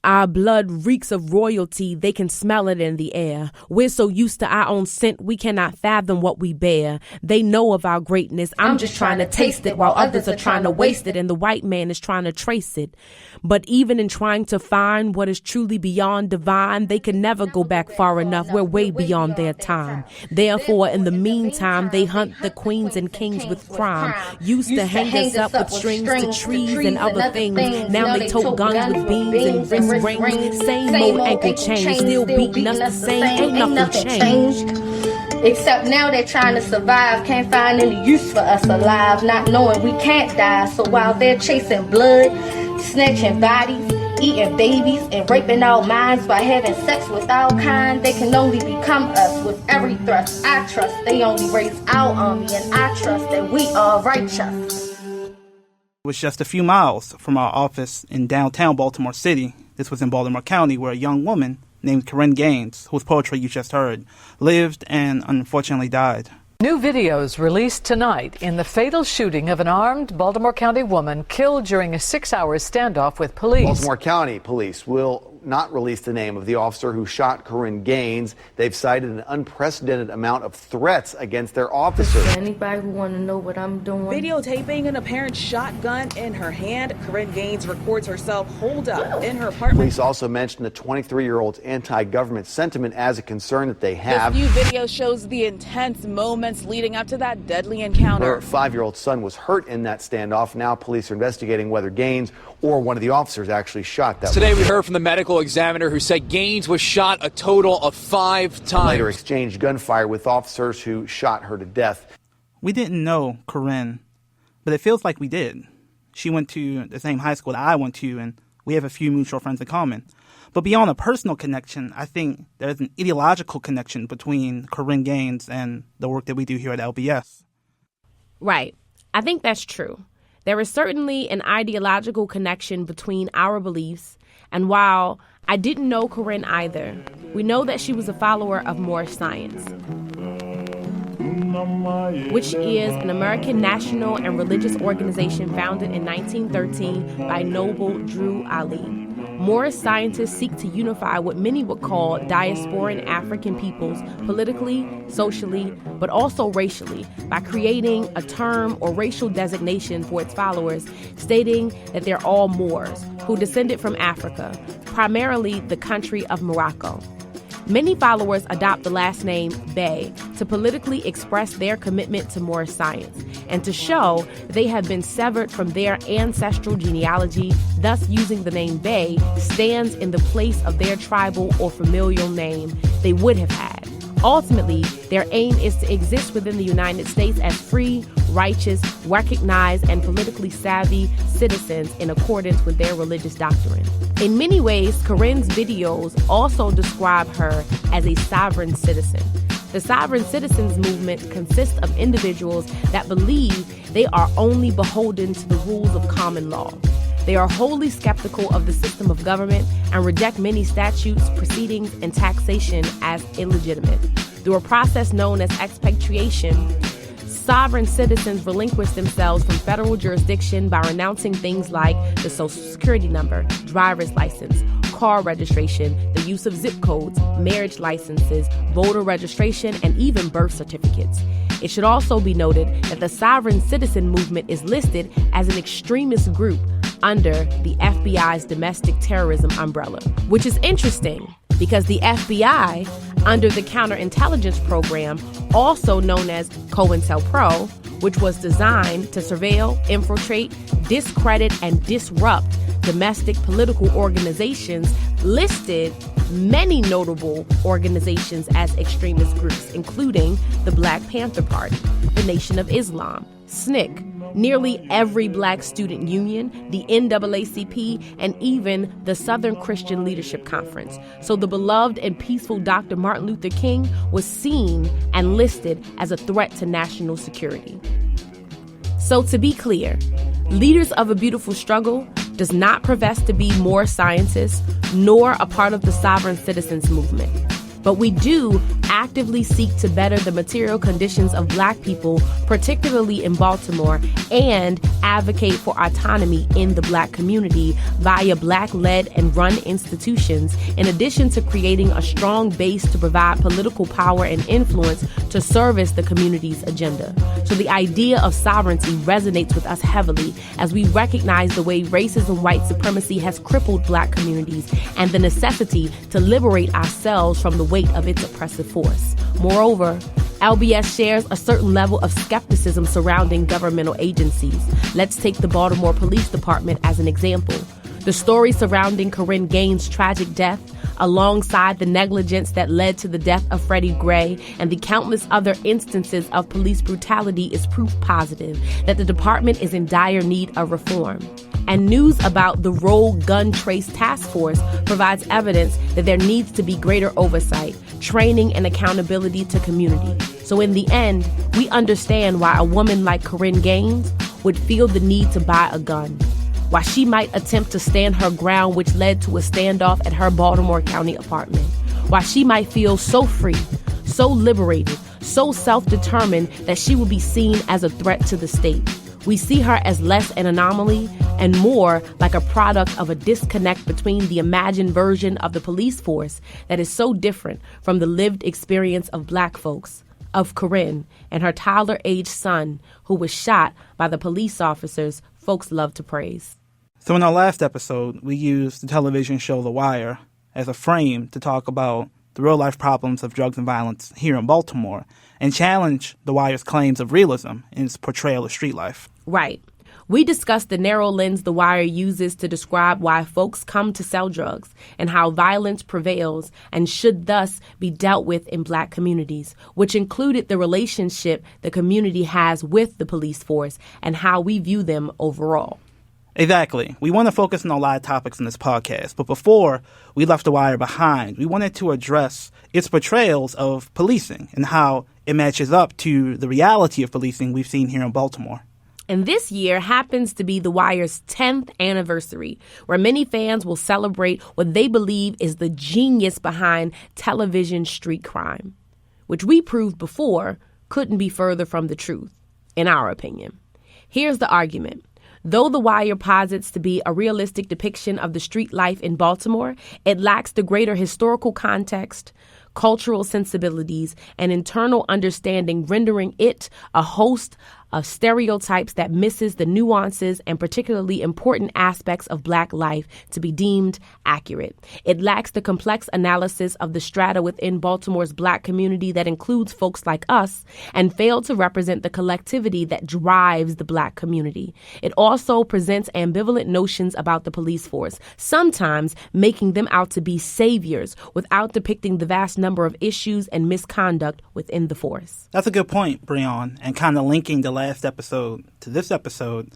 Our blood reeks of royalty, they can smell it in the air. We're so used to our own scent, we cannot fathom what we bear. They know of our greatness, I'm just trying to taste it, while others are trying to waste it, and the white man is trying to trace it. But even in trying to find what is truly beyond divine, they can never go back far enough, we're way beyond their time. Therefore, in the meantime, they hunt the queens and kings with crime. Used to hang us up with strings to trees and other things. Now they tote guns with beams and wrist rings. Same old ankle chain, still beating us the same, ain't nothing changed. Except now they're trying to survive, can't find any use for us alive, not knowing we can't die. So while they're chasing blood, snatching bodies, eating babies, and raping our minds by having sex with our kind, they can only become us with every thrust. I trust they only raise our army, and I trust that we are righteous. It was just a few miles from our office in downtown Baltimore City. This was in Baltimore County, where a young woman named Korryn Gaines, whose poetry you just heard, lived and unfortunately died. New videos released tonight in the fatal shooting of an armed Baltimore County woman killed during a 6-hour standoff with police. Baltimore County police will not release the name of the officer who shot Korryn Gaines. They've cited an unprecedented amount of threats against their officers. Anybody who want to know what I'm doing? Videotaping an apparent shotgun in her hand, Korryn Gaines records herself holed up in her apartment. Police also mentioned the 23-year-old's anti-government sentiment as a concern that they have. This new video shows the intense moments leading up to that deadly encounter. Her 5-year-old son was hurt in that standoff. Now police are investigating whether Gaines or one of the officers actually shot that. Today we heard from the medical examiner who said Gaines was shot a total of 5 times. Later exchanged gunfire with officers who shot her to death. We didn't know Korryn, but it feels like we did. She went to the same high school that I went to, and we have a few mutual friends in common. But beyond a personal connection, I think there's an ideological connection between Korryn Gaines and the work that we do here at LBS. Right. I think that's true. There is certainly an ideological connection between our beliefs, and while I didn't know Korryn either, we know that she was a follower of Moorish science, which is an American national and religious organization founded in 1913 by Noble Drew Ali. Moorish scientists seek to unify what many would call diasporan African peoples politically, socially, but also racially by creating a term or racial designation for its followers, stating that they're all Moors who descended from Africa, primarily the country of Morocco. Many followers adopt the last name Bey to politically express their commitment to Moorish science and to show they have been severed from their ancestral genealogy, thus using the name Bey stands in the place of their tribal or familial name they would have had. Ultimately, their aim is to exist within the United States as free, righteous, recognized, and politically savvy citizens in accordance with their religious doctrine. In many ways, Korryn's videos also describe her as a sovereign citizen. The sovereign citizens movement consists of individuals that believe they are only beholden to the rules of common law. They are wholly skeptical of the system of government and reject many statutes, proceedings, and taxation as illegitimate. Through a process known as expatriation, sovereign citizens relinquish themselves from federal jurisdiction by renouncing things like the Social Security number, driver's license, car registration, the use of zip codes, marriage licenses, voter registration, and even birth certificates. It should also be noted that the sovereign citizen movement is listed as an extremist group under the FBI's domestic terrorism umbrella, which is interesting because the FBI, under the counterintelligence program, also known as COINTELPRO, which was designed to surveil, infiltrate, discredit, and disrupt domestic political organizations, listed many notable organizations as extremist groups, including the Black Panther Party, the Nation of Islam, SNCC, nearly every Black student union, the NAACP, and even the Southern Christian Leadership Conference. So the beloved and peaceful Dr. Martin Luther King was seen and listed as a threat to national security. So to be clear, Leaders of a Beautiful Struggle does not profess to be more scientists nor a part of the sovereign citizens movement. But we do actively seek to better the material conditions of Black people, particularly in Baltimore, and advocate for autonomy in the Black community via Black-led and run institutions, in addition to creating a strong base to provide political power and influence to service the community's agenda. So the idea of sovereignty resonates with us heavily as we recognize the way racism and white supremacy has crippled Black communities and the necessity to liberate ourselves from the weight of its oppressive force. Moreover, LBS shares a certain level of skepticism surrounding governmental agencies. Let's take the Baltimore Police Department as an example. The story surrounding Korryn Gaines' tragic death, alongside the negligence that led to the death of Freddie Gray and the countless other instances of police brutality, is proof positive that the department is in dire need of reform. And news about the Rogue Gun Trace Task Force provides evidence that there needs to be greater oversight, training, and accountability to community. So in the end, we understand why a woman like Korryn Gaines would feel the need to buy a gun, why she might attempt to stand her ground, which led to a standoff at her Baltimore County apartment, why she might feel so free, so liberated, so self-determined that she will be seen as a threat to the state. We see her as less an anomaly and more like a product of a disconnect between the imagined version of the police force that is so different from the lived experience of Black folks, of Korryn and her toddler-aged son who was shot by the police officers folks love to praise. So in our last episode, we used the television show The Wire as a frame to talk about the real-life problems of drugs and violence here in Baltimore and challenge The Wire's claims of realism in its portrayal of street life. Right. We discussed the narrow lens The Wire uses to describe why folks come to sell drugs and how violence prevails and should thus be dealt with in Black communities, which included the relationship the community has with the police force and how we view them overall. Exactly. We want to focus on a lot of topics in this podcast, but before we left The Wire behind, we wanted to address its portrayals of policing and how it matches up to the reality of policing we've seen here in Baltimore. And this year happens to be The Wire's 10th anniversary, where many fans will celebrate what they believe is the genius behind television street crime, which we proved before couldn't be further from the truth, in our opinion. Here's the argument. Though The Wire posits to be a realistic depiction of the street life in Baltimore, it lacks the greater historical context, cultural sensibilities, and internal understanding, rendering it a host of stereotypes that misses the nuances and particularly important aspects of Black life to be deemed accurate. It lacks the complex analysis of the strata within Baltimore's Black community that includes folks like us and failed to represent the collectivity that drives the Black community. It also presents ambivalent notions about the police force, sometimes making them out to be saviors without depicting the vast number of issues and misconduct within the force. That's a good point, Breon, and kind of linking the last episode to this episode,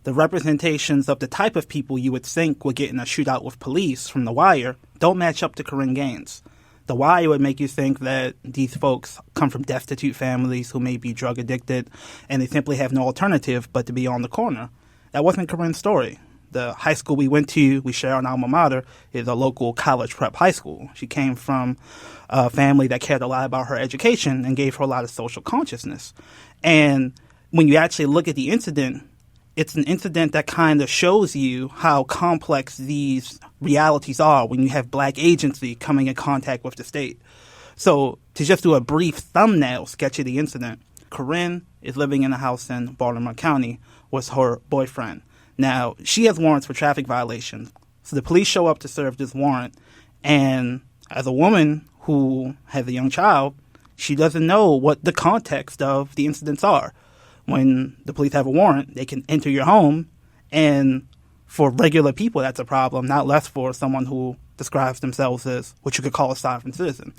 the representations of the type of people you would think would get in a shootout with police from The Wire don't match up to Korryn Gaines. The Wire would make you think that these folks come from destitute families who may be drug addicted and they simply have no alternative but to be on the corner. That wasn't Korryn's story. The high school we went to, we share an alma mater, is a local college prep high school. She came from a family that cared a lot about her education and gave her a lot of social consciousness. And when you actually look at the incident, it's an incident that kind of shows you how complex these realities are when you have Black agency coming in contact with the state. So to just do a brief thumbnail sketch of the incident, Korryn is living in a house in Baltimore County with her boyfriend. Now, she has warrants for traffic violations. So the police show up to serve this warrant. And as a woman who has a young child, she doesn't know what the context of the incidents are. When the police have a warrant, they can enter your home. And for regular people, that's a problem, not less for someone who describes themselves as what you could call a sovereign citizen.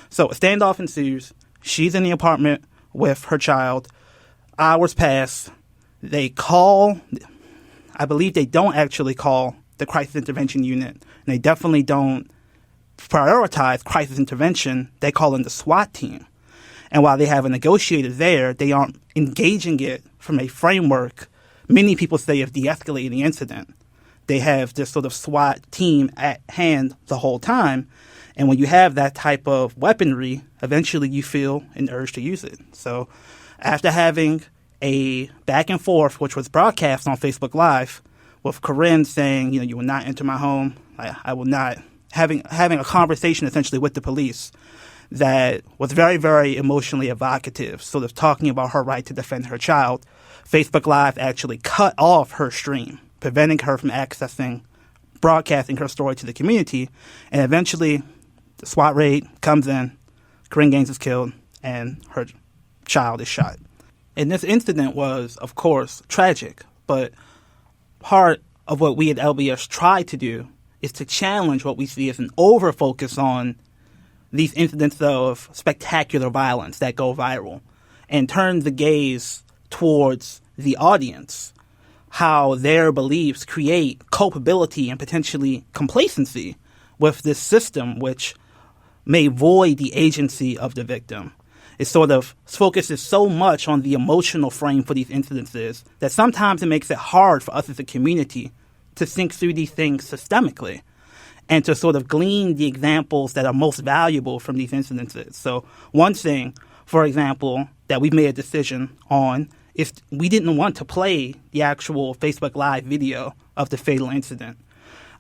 So a standoff ensues. She's in the apartment with her child. Hours pass. They call... I believe they don't actually call the crisis intervention unit. And they definitely don't prioritize crisis intervention. They call in the SWAT team. And while they have a negotiator there, they aren't engaging it from a framework many people say of de-escalating the incident. They have this sort of SWAT team at hand the whole time. And when you have that type of weaponry, eventually you feel an urge to use it. So after having a back and forth, which was broadcast on Facebook Live, with Korryn saying, you will not enter my home, I will not, having a conversation essentially with the police that was very, very emotionally evocative, sort of talking about her right to defend her child, Facebook Live actually cut off her stream, preventing her from broadcasting her story to the community. And eventually, the SWAT raid comes in, Korryn Gaines is killed, and her child is shot. And this incident was, of course, tragic, but part of what we at LBS try to do is to challenge what we see as an over-focus on these incidents of spectacular violence that go viral and turn the gaze towards the audience, how their beliefs create culpability and potentially complacency with this system, which may void the agency of the victim. It sort of focuses so much on the emotional frame for these incidences that sometimes it makes it hard for us as a community to think through these things systemically and to sort of glean the examples that are most valuable from these incidences. So one thing, for example, that we've made a decision on is we didn't want to play the actual Facebook Live video of the fatal incident.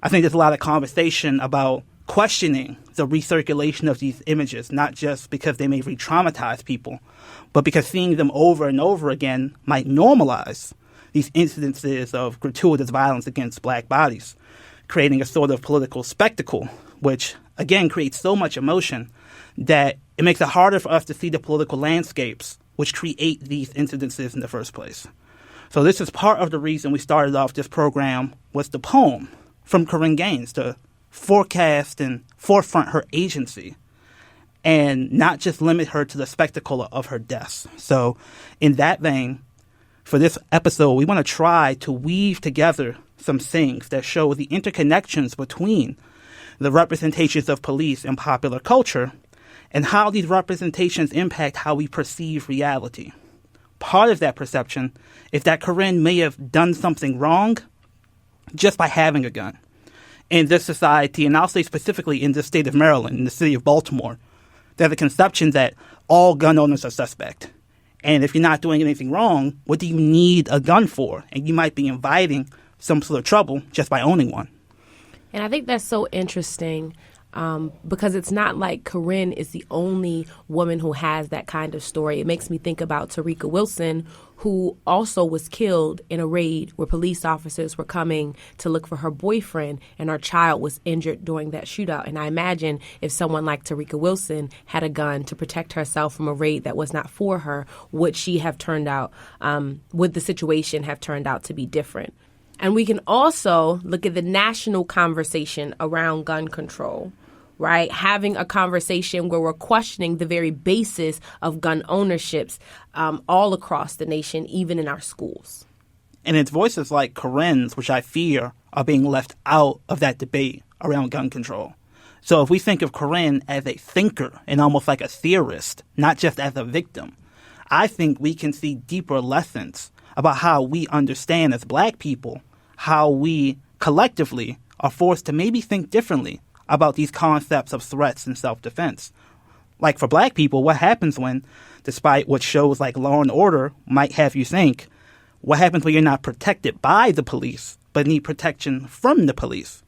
I think there's a lot of conversation about questioning the recirculation of these images, not just because they may re-traumatize people, but because seeing them over and over again might normalize these incidences of gratuitous violence against black bodies, creating a sort of political spectacle, which, again, creates so much emotion that it makes it harder for us to see the political landscapes which create these incidences in the first place. So this is part of the reason we started off this program with the poem from Korryn Gaines to forecast and forefront her agency and not just limit her to the spectacle of her deaths. So in that vein, for this episode, we want to try to weave together some things that show the interconnections between the representations of police in popular culture and how these representations impact how we perceive reality. Part of that perception is that Korryn may have done something wrong just by having a gun. In this society, and I'll say specifically in the state of Maryland, in the city of Baltimore, there's a conception that all gun owners are suspect. And if you're not doing anything wrong, what do you need a gun for? And you might be inviting some sort of trouble just by owning one. And I think that's so interesting because it's not like Korryn is the only woman who has that kind of story. It makes me think about Tarika Wilson, who also was killed in a raid where police officers were coming to look for her boyfriend, and her child was injured during that shootout. And I imagine if someone like Tarika Wilson had a gun to protect herself from a raid that was not for her, would she have turned out, would the situation have turned out to be different? And we can also look at the national conversation around gun control, right? Having a conversation where we're questioning the very basis of gun ownerships all across the nation, even in our schools. And it's voices like Korryn's, which I fear are being left out of that debate around gun control. So if we think of Korryn as a thinker and almost like a theorist, not just as a victim, I think we can see deeper lessons about how we understand as black people, how we collectively are forced to maybe think differently about these concepts of threats and self-defense. Like for black people, what happens when, despite what shows like Law and Order might have you think, what happens when you're not protected by the police, but need protection from the police?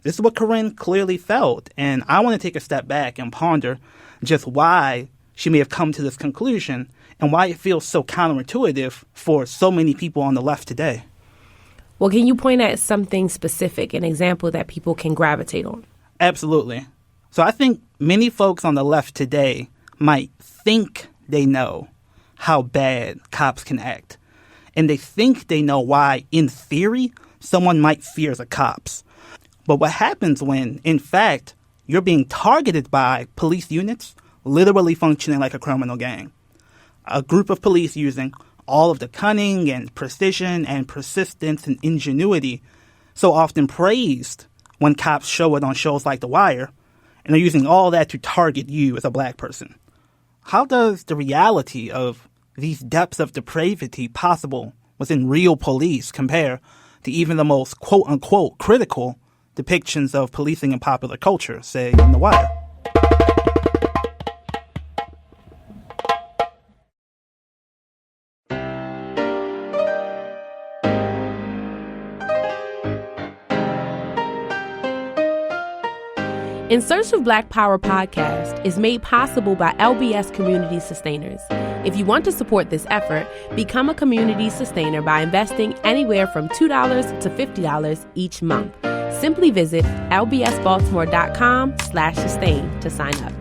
This is what Korryn clearly felt, and I want to take a step back and ponder just why she may have come to this conclusion and why it feels so counterintuitive for so many people on the left today. Well, can you point at something specific, an example that people can gravitate on? Absolutely. So I think many folks on the left today might think they know how bad cops can act. And they think they know why, in theory, someone might fear the cops. But what happens when, in fact, you're being targeted by police units literally functioning like a criminal gang? A group of police using all of the cunning and precision and persistence and ingenuity so often praised when cops show it on shows like The Wire, and they're using all that to target you as a black person. How does the reality of these depths of depravity possible within real police compare to even the most quote-unquote critical depictions of policing in popular culture, say in The Wire? In Search of Black Power podcast is made possible by LBS Community Sustainers. If you want to support this effort, become a community sustainer by investing anywhere from $2 to $50 each month. Simply visit lbsbaltimore.com/sustain to sign up.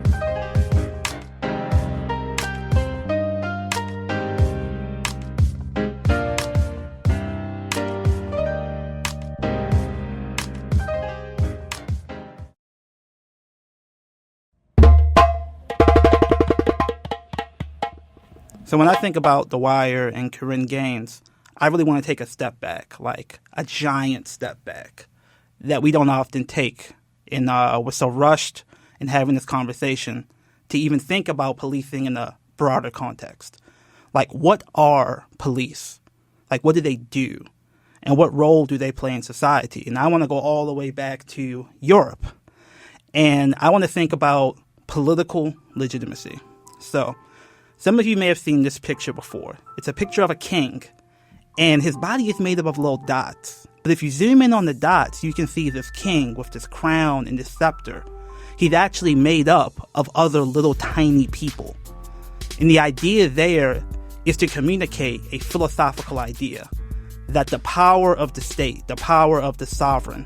So when I think about The Wire and Korryn Gaines, I really want to take a step back, like a giant step back that we don't often take. And we're so rushed in having this conversation to even think about policing in a broader context. Like, what are police? Like, what do they do? And what role do they play in society? And I want to go all the way back to Europe. And I want to think about political legitimacy. So some of you may have seen this picture before. It's a picture of a king, and his body is made up of little dots. But if you zoom in on the dots, you can see this king with this crown and this scepter. He's actually made up of other little tiny people. And the idea there is to communicate a philosophical idea that the power of the state, the power of the sovereign,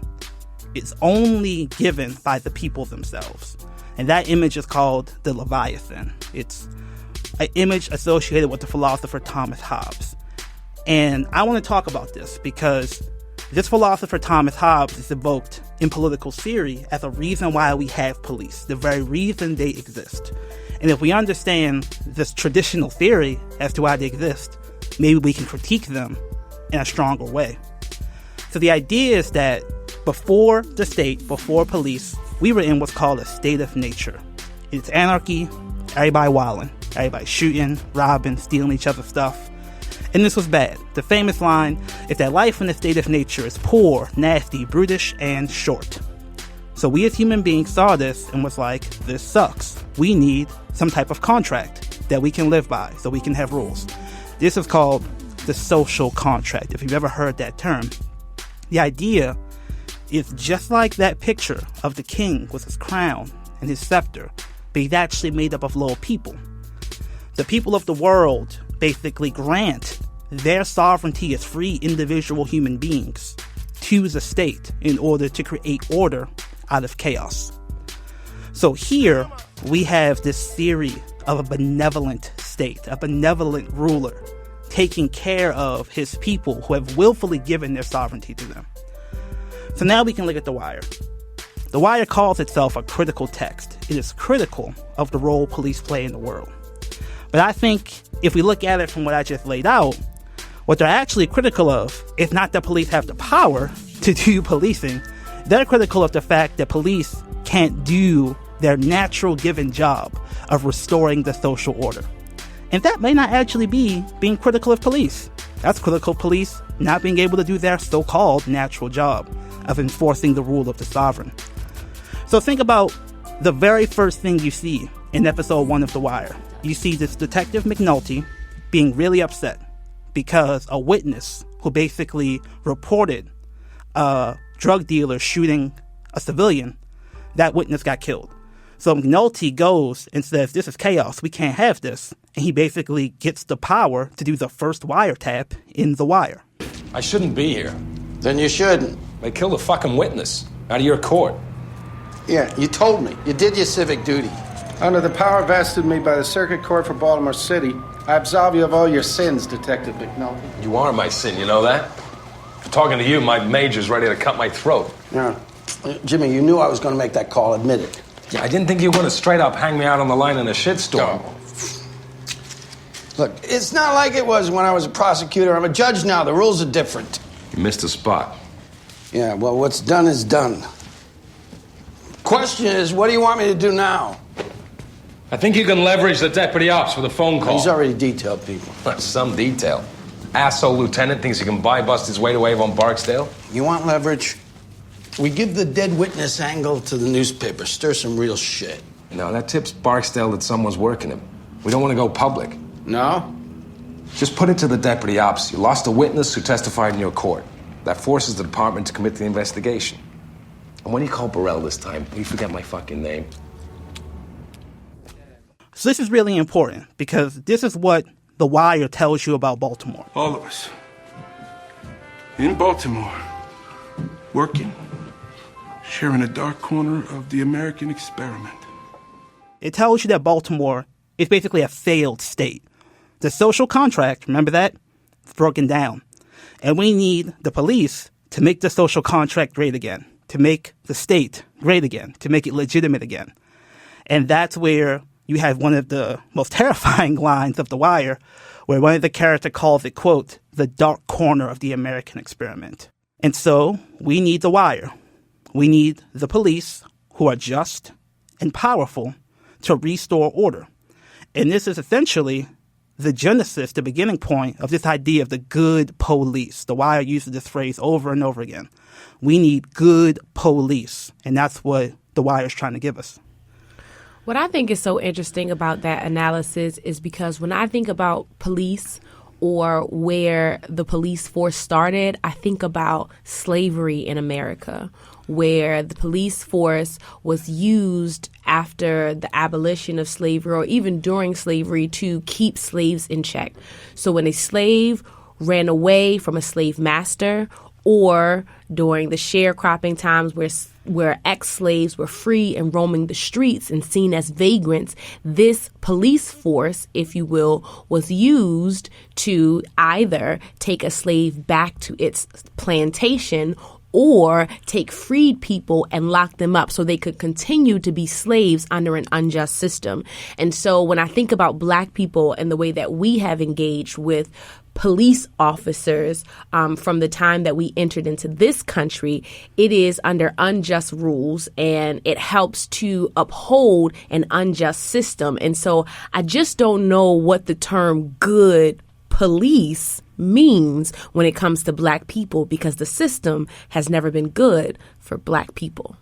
is only given by the people themselves. And that image is called the Leviathan. It's an image associated with the philosopher Thomas Hobbes. And I want to talk about this because this philosopher Thomas Hobbes is evoked in political theory as a reason why we have police, the very reason they exist. And if we understand this traditional theory as to why they exist, maybe we can critique them in a stronger way. So the idea is that before the state, before police, we were in what's called a state of nature. It's anarchy, everybody wilding, everybody shooting, robbing, stealing each other's stuff. And this was bad. The famous line is that life in a state of nature is poor, nasty, brutish, and short. So we as human beings saw this and was like, this sucks. We need some type of contract that we can live by so we can have rules. This is called the social contract, if you've ever heard that term. The idea is just like that picture of the king with his crown and his scepter, but he's actually made up of little people. The people of the world basically grant their sovereignty as free individual human beings to the state in order to create order out of chaos. So here we have this theory of a benevolent state, a benevolent ruler taking care of his people who have willfully given their sovereignty to them. So now we can look at The Wire. The Wire calls itself a critical text. It is critical of the role police play in the world. But I think if we look at it from what I just laid out, what they're actually critical of is not that police have the power to do policing. They're critical of the fact that police can't do their natural given job of restoring the social order. And that may not actually be being critical of police. That's critical of police not being able to do their so-called natural job of enforcing the rule of the sovereign. So think about the very first thing you see in episode 1 of The Wire. You see this Detective McNulty being really upset because a witness who basically reported a drug dealer shooting a civilian, that witness got killed. So McNulty goes and says, this is chaos, we can't have this. And he basically gets the power to do the first wiretap in The Wire. I shouldn't be here. Then you shouldn't. They killed a fucking witness out of your court. Yeah, you told me. You did your civic duty. Under the power vested me by the Circuit Court for Baltimore City, I absolve you of all your sins, Detective McNulty. You are my sin, you know that? For talking to you, my major's ready to cut my throat. Yeah. Jimmy, you knew I was going to make that call, admit it. Yeah, I didn't think you were going to straight up hang me out on the line in a shitstorm. No. Look, it's not like it was when I was a prosecutor. I'm a judge now. The rules are different. You missed a spot. Yeah, well, what's done is done. Question is, what do you want me to do now? I think you can leverage the deputy ops with a phone call. He's already detailed people. Some detail. Asshole lieutenant thinks he can buy-bust his way to Avon Barksdale. You want leverage? We give the dead witness angle to the newspaper. Stir some real shit. No, that tips Barksdale that someone's working him. We don't want to go public. No? Just put it to the deputy ops. You lost a witness who testified in your court. That forces the department to commit the investigation. And when you call Burrell this time, will you forget my fucking name? So this is really important because this is what The Wire tells you about Baltimore. All of us. In Baltimore. Working. Sharing a dark corner of the American experiment. It tells you that Baltimore is basically a failed state. The social contract, remember that? It's broken down. And we need the police to make the social contract great again, to make the state great again, to make it legitimate again. And that's where you have one of the most terrifying lines of The Wire, where one of the characters calls it, quote, the dark corner of the American experiment. And so we need The Wire. We need the police who are just and powerful to restore order. And this is essentially the genesis, the beginning point of this idea of the good police. The Wire uses this phrase over and over again. We need good police. And that's what The Wire is trying to give us. What I think is so interesting about that analysis is because when I think about police or where the police force started, I think about slavery in America, where the police force was used after the abolition of slavery or even during slavery to keep slaves in check. So when a slave ran away from a slave master, or during the sharecropping times where ex-slaves were free and roaming the streets and seen as vagrants, this police force, if you will, was used to either take a slave back to its plantation or take freed people and lock them up so they could continue to be slaves under an unjust system. And so when I think about Black people and the way that we have engaged with police officers from the time that we entered into this country, it is under unjust rules and it helps to uphold an unjust system. And so I just don't know what the term good police means when it comes to Black people, because the system has never been good for Black people.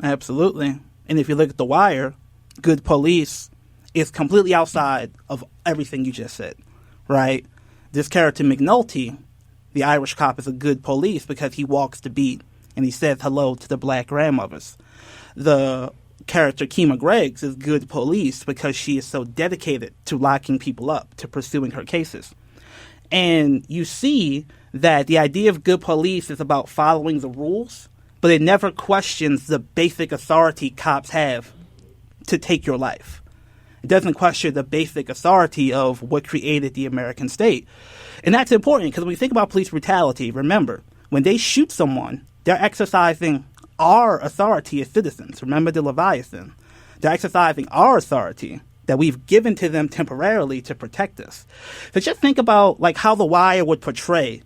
Absolutely. And if you look at The Wire, good police is completely outside of everything you just said, right? This character McNulty, the Irish cop, is a good police because he walks the beat and he says hello to the Black grandmothers. The character Kima Greggs is good police because she is so dedicated to locking people up, to pursuing her cases. And you see that the idea of good police is about following the rules, but it never questions the basic authority cops have to take your life. It doesn't question the basic authority of what created the American state. And that's important because when we think about police brutality, remember, when they shoot someone, they're exercising our authority as citizens. Remember the Leviathan. They're exercising our authority that we've given to them temporarily to protect us. So just think about like how The Wire would portray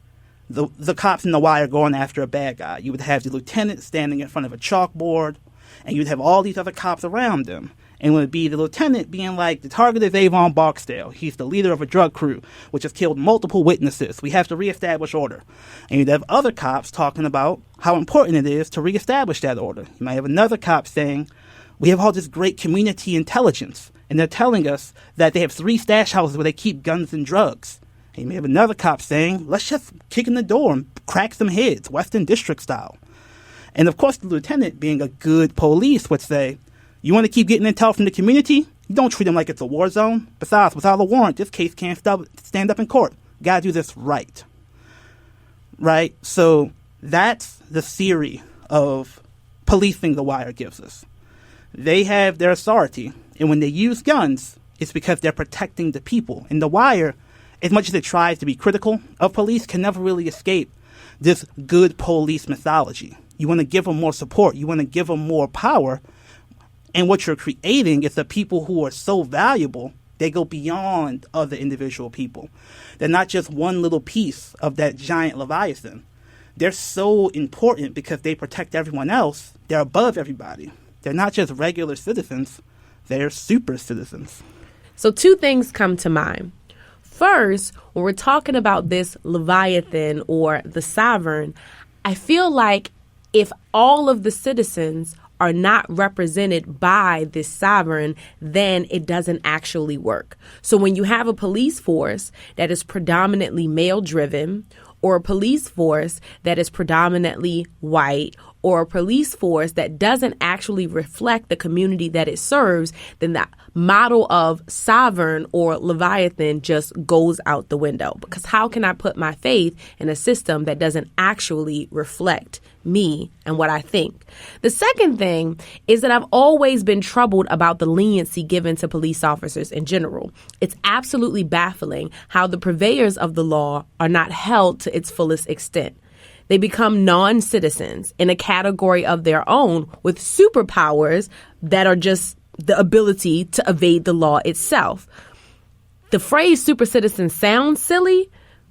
the cops in The Wire going after a bad guy. You would have the lieutenant standing in front of a chalkboard, and you'd have all these other cops around him. And it would be the lieutenant being like, the target is Avon Barksdale. He's the leader of a drug crew, which has killed multiple witnesses. We have to reestablish order. And you'd have other cops talking about how important it is to reestablish that order. You might have another cop saying, we have all this great community intelligence, and they're telling us that they have 3 stash houses where they keep guns and drugs. And you may have another cop saying, let's just kick in the door and crack some heads, Western District style. And of course, the lieutenant, being a good police, would say, you want to keep getting intel from the community? You don't treat them like it's a war zone. Besides, without a warrant, this case can't stand up in court. Gotta do this right. Right? So that's the theory of policing The Wire gives us. They have their authority, and when they use guns, it's because they're protecting the people. And The Wire, as much as it tries to be critical of police, can never really escape this good police mythology. You want to give them more support. You want to give them more power. And what you're creating is the people who are so valuable, they go beyond other individual people. They're not just one little piece of that giant Leviathan. They're so important because they protect everyone else. They're above everybody. They're not just regular citizens. They're super citizens. So 2 things come to mind. First, when we're talking about this Leviathan or the sovereign, I feel like if all of the citizens are not represented by this sovereign, then it doesn't actually work. So when you have a police force that is predominantly male-driven, or a police force that is predominantly white, or a police force that doesn't actually reflect the community that it serves, then that model of sovereign or Leviathan just goes out the window. Because how can I put my faith in a system that doesn't actually reflect me and what I think? The second thing is that I've always been troubled about the leniency given to police officers in general. It's absolutely baffling how the purveyors of the law are not held to its fullest extent. They become non-citizens in a category of their own with superpowers that are just the ability to evade the law itself. The phrase super citizen sounds silly,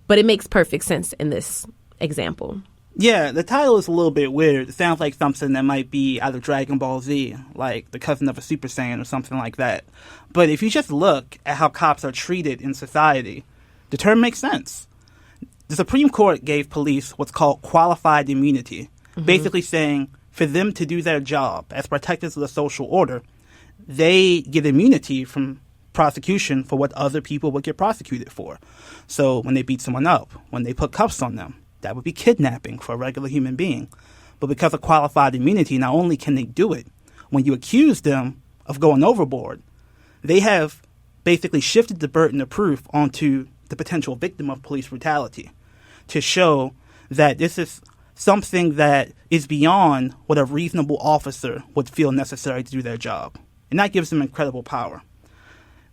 but it makes perfect sense in this example. Yeah, the title is a little bit weird. It sounds like something that might be out of Dragon Ball Z, like the cousin of a Super Saiyan or something like that. But if you just look at how cops are treated in society, the term makes sense. The Supreme Court gave police what's called qualified immunity, basically saying for them to do their job as protectors of the social order, they get immunity from prosecution for what other people would get prosecuted for. So when they beat someone up, when they put cuffs on them, that would be kidnapping for a regular human being. But because of qualified immunity, not only can they do it, when you accuse them of going overboard, they have basically shifted the burden of proof onto the potential victim of police brutality to show that this is something that is beyond what a reasonable officer would feel necessary to do their job. And that gives them incredible power.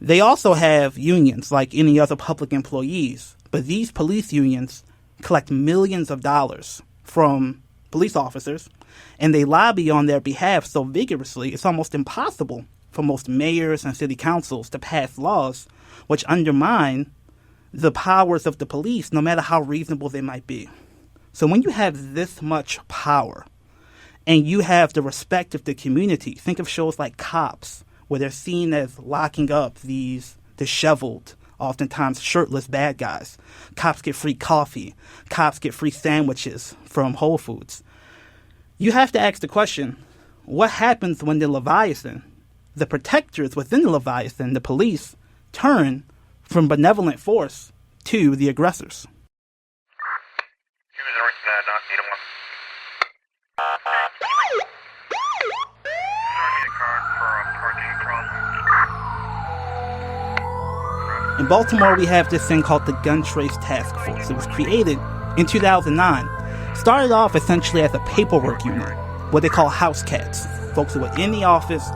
They also have unions like any other public employees, but these police unions collect millions of dollars from police officers, and they lobby on their behalf so vigorously it's almost impossible for most mayors and city councils to pass laws which undermine the powers of the police, no matter how reasonable they might be. So when you have this much power and you have the respect of the community, think of shows like Cops, where they're seen as locking up these disheveled, oftentimes shirtless bad guys. Cops get free coffee. Cops get free sandwiches from Whole Foods. You have to ask the question, what happens when the Leviathan, the protectors within the Leviathan, the police, turn from benevolent force to the aggressors? In Baltimore, we have this thing called the Gun Trace Task Force. It was created in 2009. Started off essentially as a paperwork unit, what they call house cats, folks who were in the office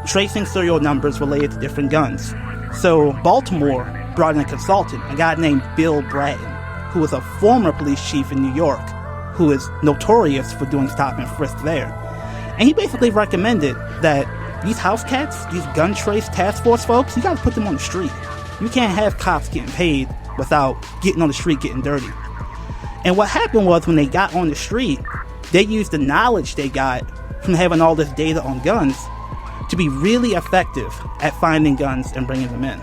tracing serial numbers related to different guns. So Baltimore brought in a consultant, a guy named Bill Bratton, who was a former police chief in New York, who is notorious for doing stop and frisk there. And he basically recommended that these house cats, these gun trace task force folks, you gotta put them on the street. You can't have cops getting paid without getting on the street, getting dirty. And what happened was when they got on the street, they used the knowledge they got from having all this data on guns to be really effective at finding guns and bringing them in.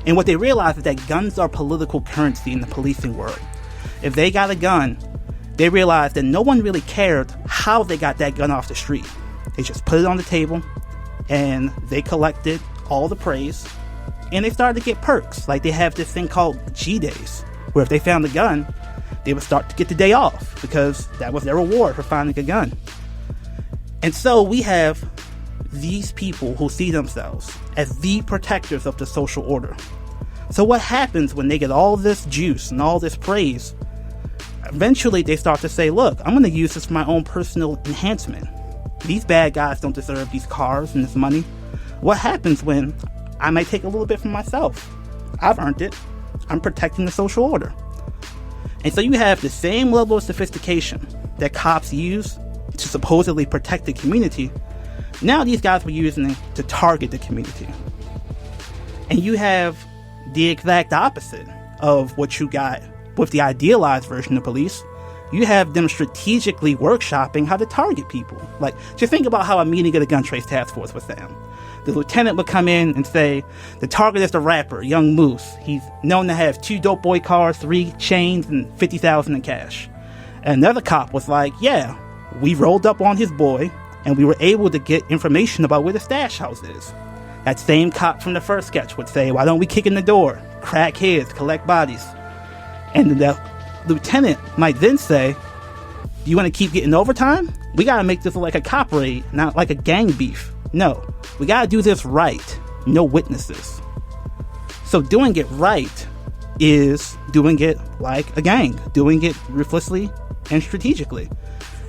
And what they realized is that guns are political currency in the policing world. If they got a gun, they realized that no one really cared how they got that gun off the street. They just put it on the table, and they collected all the praise, and they started to get perks. Like they have this thing called G-Days, where if they found a gun, they would start to get the day off because that was their reward for finding a gun. And so we have these people who see themselves as the protectors of the social order. So what happens when they get all this juice and all this praise? Eventually they start to say, look, I'm going to use this for my own personal enhancement. These bad guys don't deserve these cars and this money. What happens when I might take a little bit for myself? I've earned it. I'm protecting the social order. And so you have the same level of sophistication that cops use to supposedly protect the community. Now these guys were using it to target the community. And you have the exact opposite of what you got with the idealized version of police. You have them strategically workshopping how to target people. Like, just think about how a meeting of the gun trace task force would sound. The lieutenant would come in and say, the target is the rapper, Young Moose. He's known to have 2 dope boy cars, 3 chains, and $50,000 in cash. And another cop was like, yeah, we rolled up on his boy, and we were able to get information about where the stash house is. That same cop from the first sketch would say, why don't we kick in the door, crack heads, collect bodies? And the lieutenant might then say, You want to keep getting overtime? We got to make this like a cop raid, not like a gang beef. No, we got to do this right. No witnesses. So doing it right is doing it like a gang, doing it ruthlessly and strategically.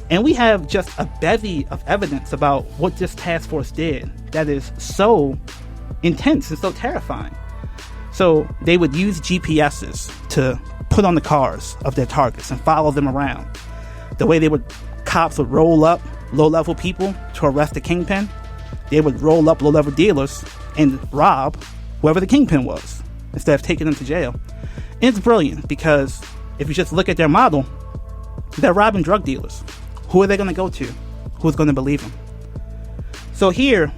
And we have just a bevy of evidence about what this task force did that is so intense and so terrifying. So they would use GPSs to put on the cars of their targets and follow them around. The way cops would roll up low-level people to arrest the kingpin, they would roll up low-level dealers and rob whoever the kingpin was instead of taking them to jail. And it's brilliant because if you just look at their model, they're robbing drug dealers. Who are they going to go to? Who's going to believe them? So here,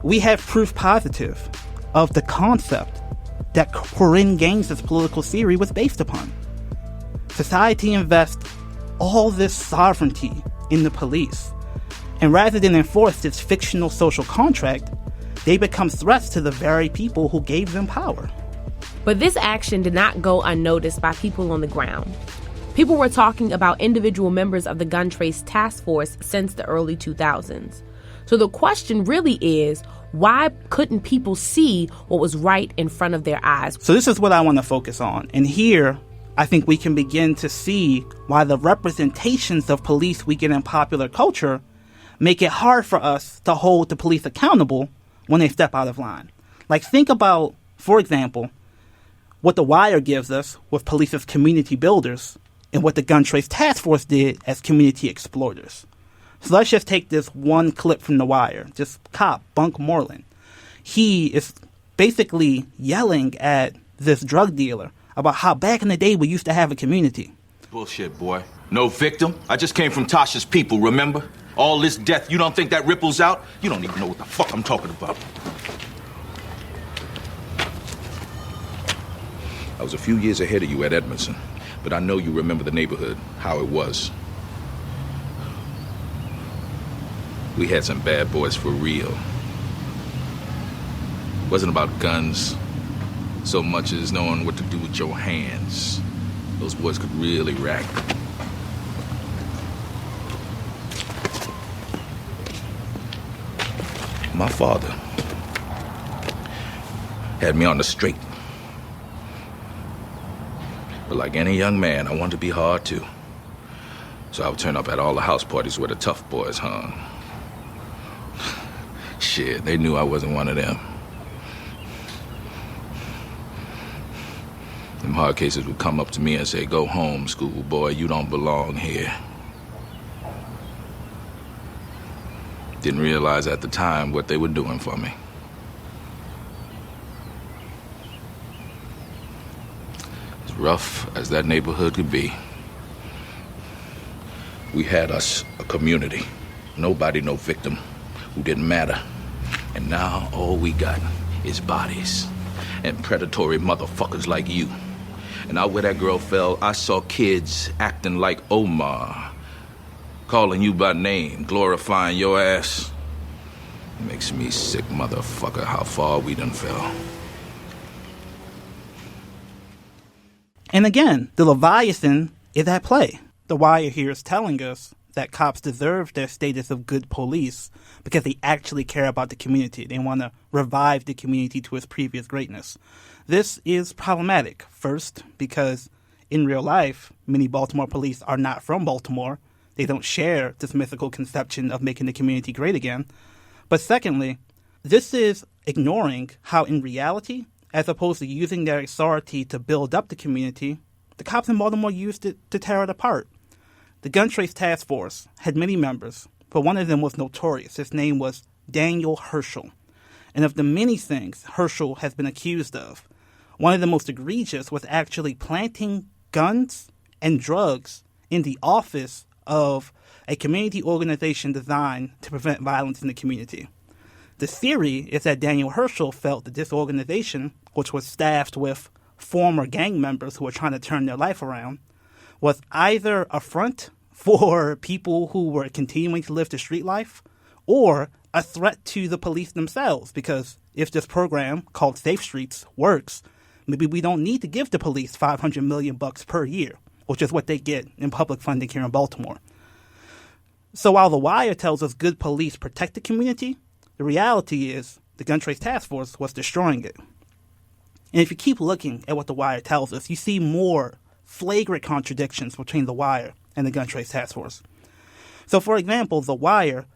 we have proof positive of the concept that Korryn Gaines' political theory was based upon. Society invests all this sovereignty in the police, and rather than enforce this fictional social contract, they become threats to the very people who gave them power. But this action did not go unnoticed by people on the ground. People were talking about individual members of the gun trace task force since the early 2000s. So the question really is, why couldn't people see what was right in front of their eyes? So this is what I want to focus on. And here, I think we can begin to see why the representations of police we get in popular culture make it hard for us to hold the police accountable when they step out of line. Like, think about, for example, what The Wire gives us with police as community builders and what the Gun Trace Task Force did as community exploiters. So let's just take this one clip from The Wire. Just cop, Bunk Moreland. He is basically yelling at this drug dealer about how back in the day we used to have a community. Bullshit, boy. No victim. I just came from Tasha's people, remember? All this death, you don't think that ripples out? You don't even know what the fuck I'm talking about. I was a few years ahead of you at Edmondson, but I know you remember the neighborhood, how it was. We had some bad boys for real. It wasn't about guns so much as knowing what to do with your hands. Those boys could really rack. My father had me on the straight. But like any young man, I wanted to be hard too. So I would turn up at all the house parties where the tough boys hung. Shit, they knew I wasn't one of them. Them hard cases would come up to me and say, "Go home, schoolboy, you don't belong here." Didn't realize at the time what they were doing for me. As rough as that neighborhood could be, we had us a community. Nobody, no victim, who didn't matter. And now all we got is bodies and predatory motherfuckers like you. And out where that girl fell, I saw kids acting like Omar, calling you by name, glorifying your ass. Makes me sick, motherfucker, how far we done fell. And again, the Leviathan is at play. The Wire here is telling us that cops deserve their status of good police because they actually care about the community. They want to revive the community to its previous greatness. This is problematic, first, because in real life, many Baltimore police are not from Baltimore. They don't share this mythical conception of making the community great again. But secondly, this is ignoring how in reality, as opposed to using their authority to build up the community, the cops in Baltimore used it to tear it apart. The Gun Trace Task Force had many members, but one of them was notorious. His name was Daniel Herschel. And of the many things Herschel has been accused of, one of the most egregious was actually planting guns and drugs in the office of a community organization designed to prevent violence in the community. The theory is that Daniel Herschel felt that this organization, which was staffed with former gang members who were trying to turn their life around, was either a front for people who were continuing to live the street life or a threat to the police themselves, because if this program called Safe Streets works, maybe we don't need to give the police $500 million per year. which is what they get in public funding here in Baltimore. So while The Wire tells us good police protect the community, the reality is the Gun Trace Task Force was destroying it. And if you keep looking at what The Wire tells us, you see more flagrant contradictions between The Wire and the Gun Trace Task Force. So, for example, The Wire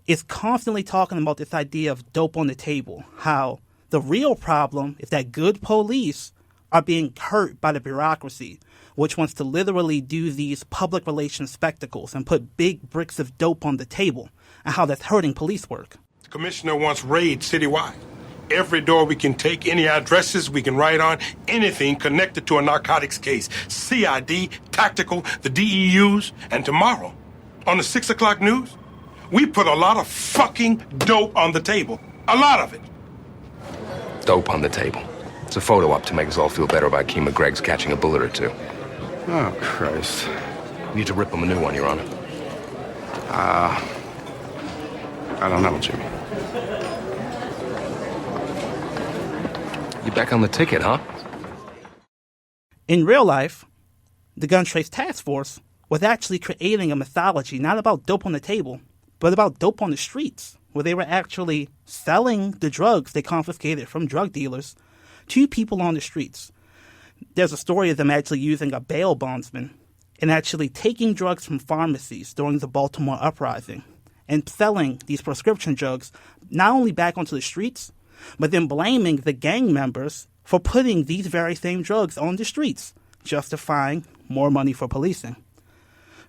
is constantly talking about this idea of dope on the table, how the real problem is that good police are being hurt by the bureaucracy, which wants to literally do these public relations spectacles and put big bricks of dope on the table, and how that's hurting police work. The commissioner wants raids citywide. Every door we can take, any addresses we can write on, anything connected to a narcotics case. CID, tactical, the DEUs, and tomorrow, on the 6 o'clock news, we put a lot of fucking dope on the table. A lot of it. Dope on the table. It's a photo op to make us all feel better about Kima Greggs catching a bullet or two. Oh, Christ. You need to rip him a new one, Your Honor. I don't know, Jimmy. You back on the ticket, huh? In real life, the Gun Trace Task Force was actually creating a mythology not about dope on the table, but about dope on the streets, where they were actually selling the drugs they confiscated from drug dealers to people on the streets. There's a story of them actually using a bail bondsman and actually taking drugs from pharmacies during the Baltimore uprising and selling these prescription drugs not only back onto the streets, but then blaming the gang members for putting these very same drugs on the streets, justifying more money for policing.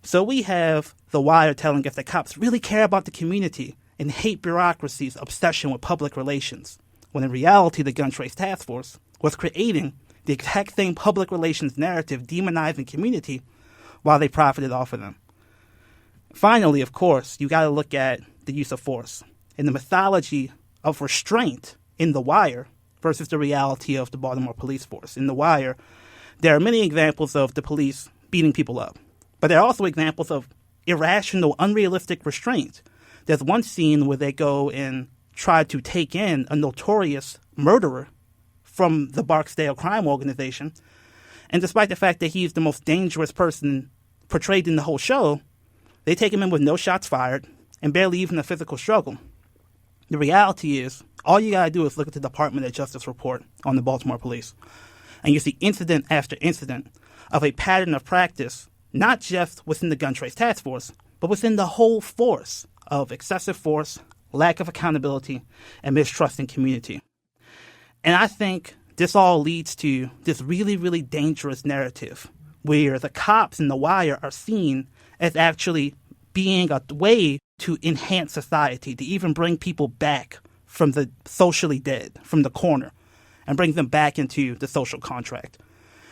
So we have The Wire telling us that cops really care about the community and hate bureaucracy's obsession with public relations, when in reality the Gun Trace Task Force was creating the exact same public relations narrative demonizing community while they profited off of them. Finally, of course, you got to look at the use of force and the mythology of restraint in The Wire versus the reality of the Baltimore police force. In The Wire, there are many examples of the police beating people up, but there are also examples of irrational, unrealistic restraint. There's one scene where they go and try to take in a notorious murderer from the Barksdale crime organization, and despite the fact that he's the most dangerous person portrayed in the whole show, they take him in with no shots fired and barely even a physical struggle. The reality is, all you gotta do is look at the Department of Justice report on the Baltimore police, and you see incident after incident of a pattern of practice, not just within the Gun Trace Task Force, but within the whole force of excessive force, lack of accountability, and mistrusting community. And I think this all leads to this really, really dangerous narrative where the cops in The Wire are seen as actually being a way to enhance society, to even bring people back from the socially dead, from the corner, and bring them back into the social contract.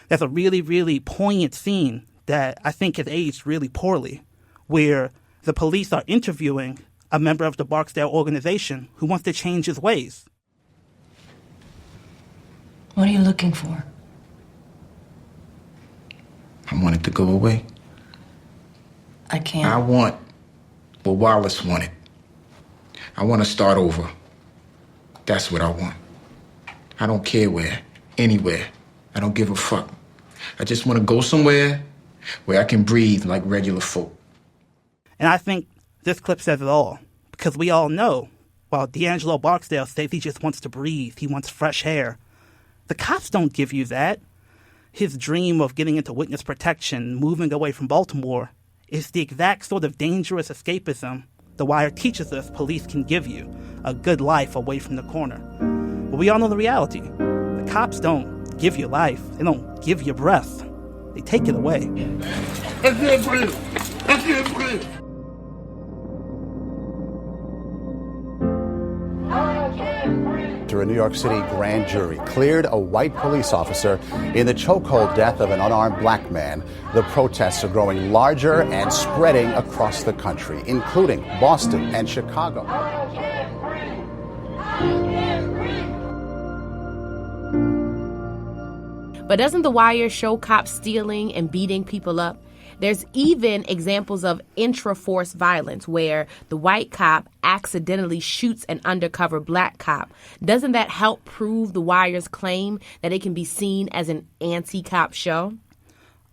That's a really, really poignant scene that I think has aged really poorly, where the police are interviewing a member of the Barksdale organization who wants to change his ways. What are you looking for? I want it to go away. I can't. I want what Wallace wanted. I want to start over. That's what I want. I don't care where, anywhere. I don't give a fuck. I just want to go somewhere where I can breathe like regular folk. And I think this clip says it all, because we all know, while D'Angelo Barksdale says he just wants to breathe, he wants fresh air, the cops don't give you that. His dream of getting into witness protection, moving away from Baltimore, is the exact sort of dangerous escapism The Wire teaches us police can give you, a good life away from the corner. But we all know the reality. The cops don't give you life. They don't give you breath. They take it away. I can't breathe. I can't breathe. A New York City grand jury cleared a white police officer in the chokehold death of an unarmed black man. The protests are growing larger and spreading across the country, including Boston and Chicago. But doesn't The Wire show cops stealing and beating people up? There's even examples of intra-force violence where the white cop accidentally shoots an undercover black cop. Doesn't that help prove The Wire's claim that it can be seen as an anti-cop show?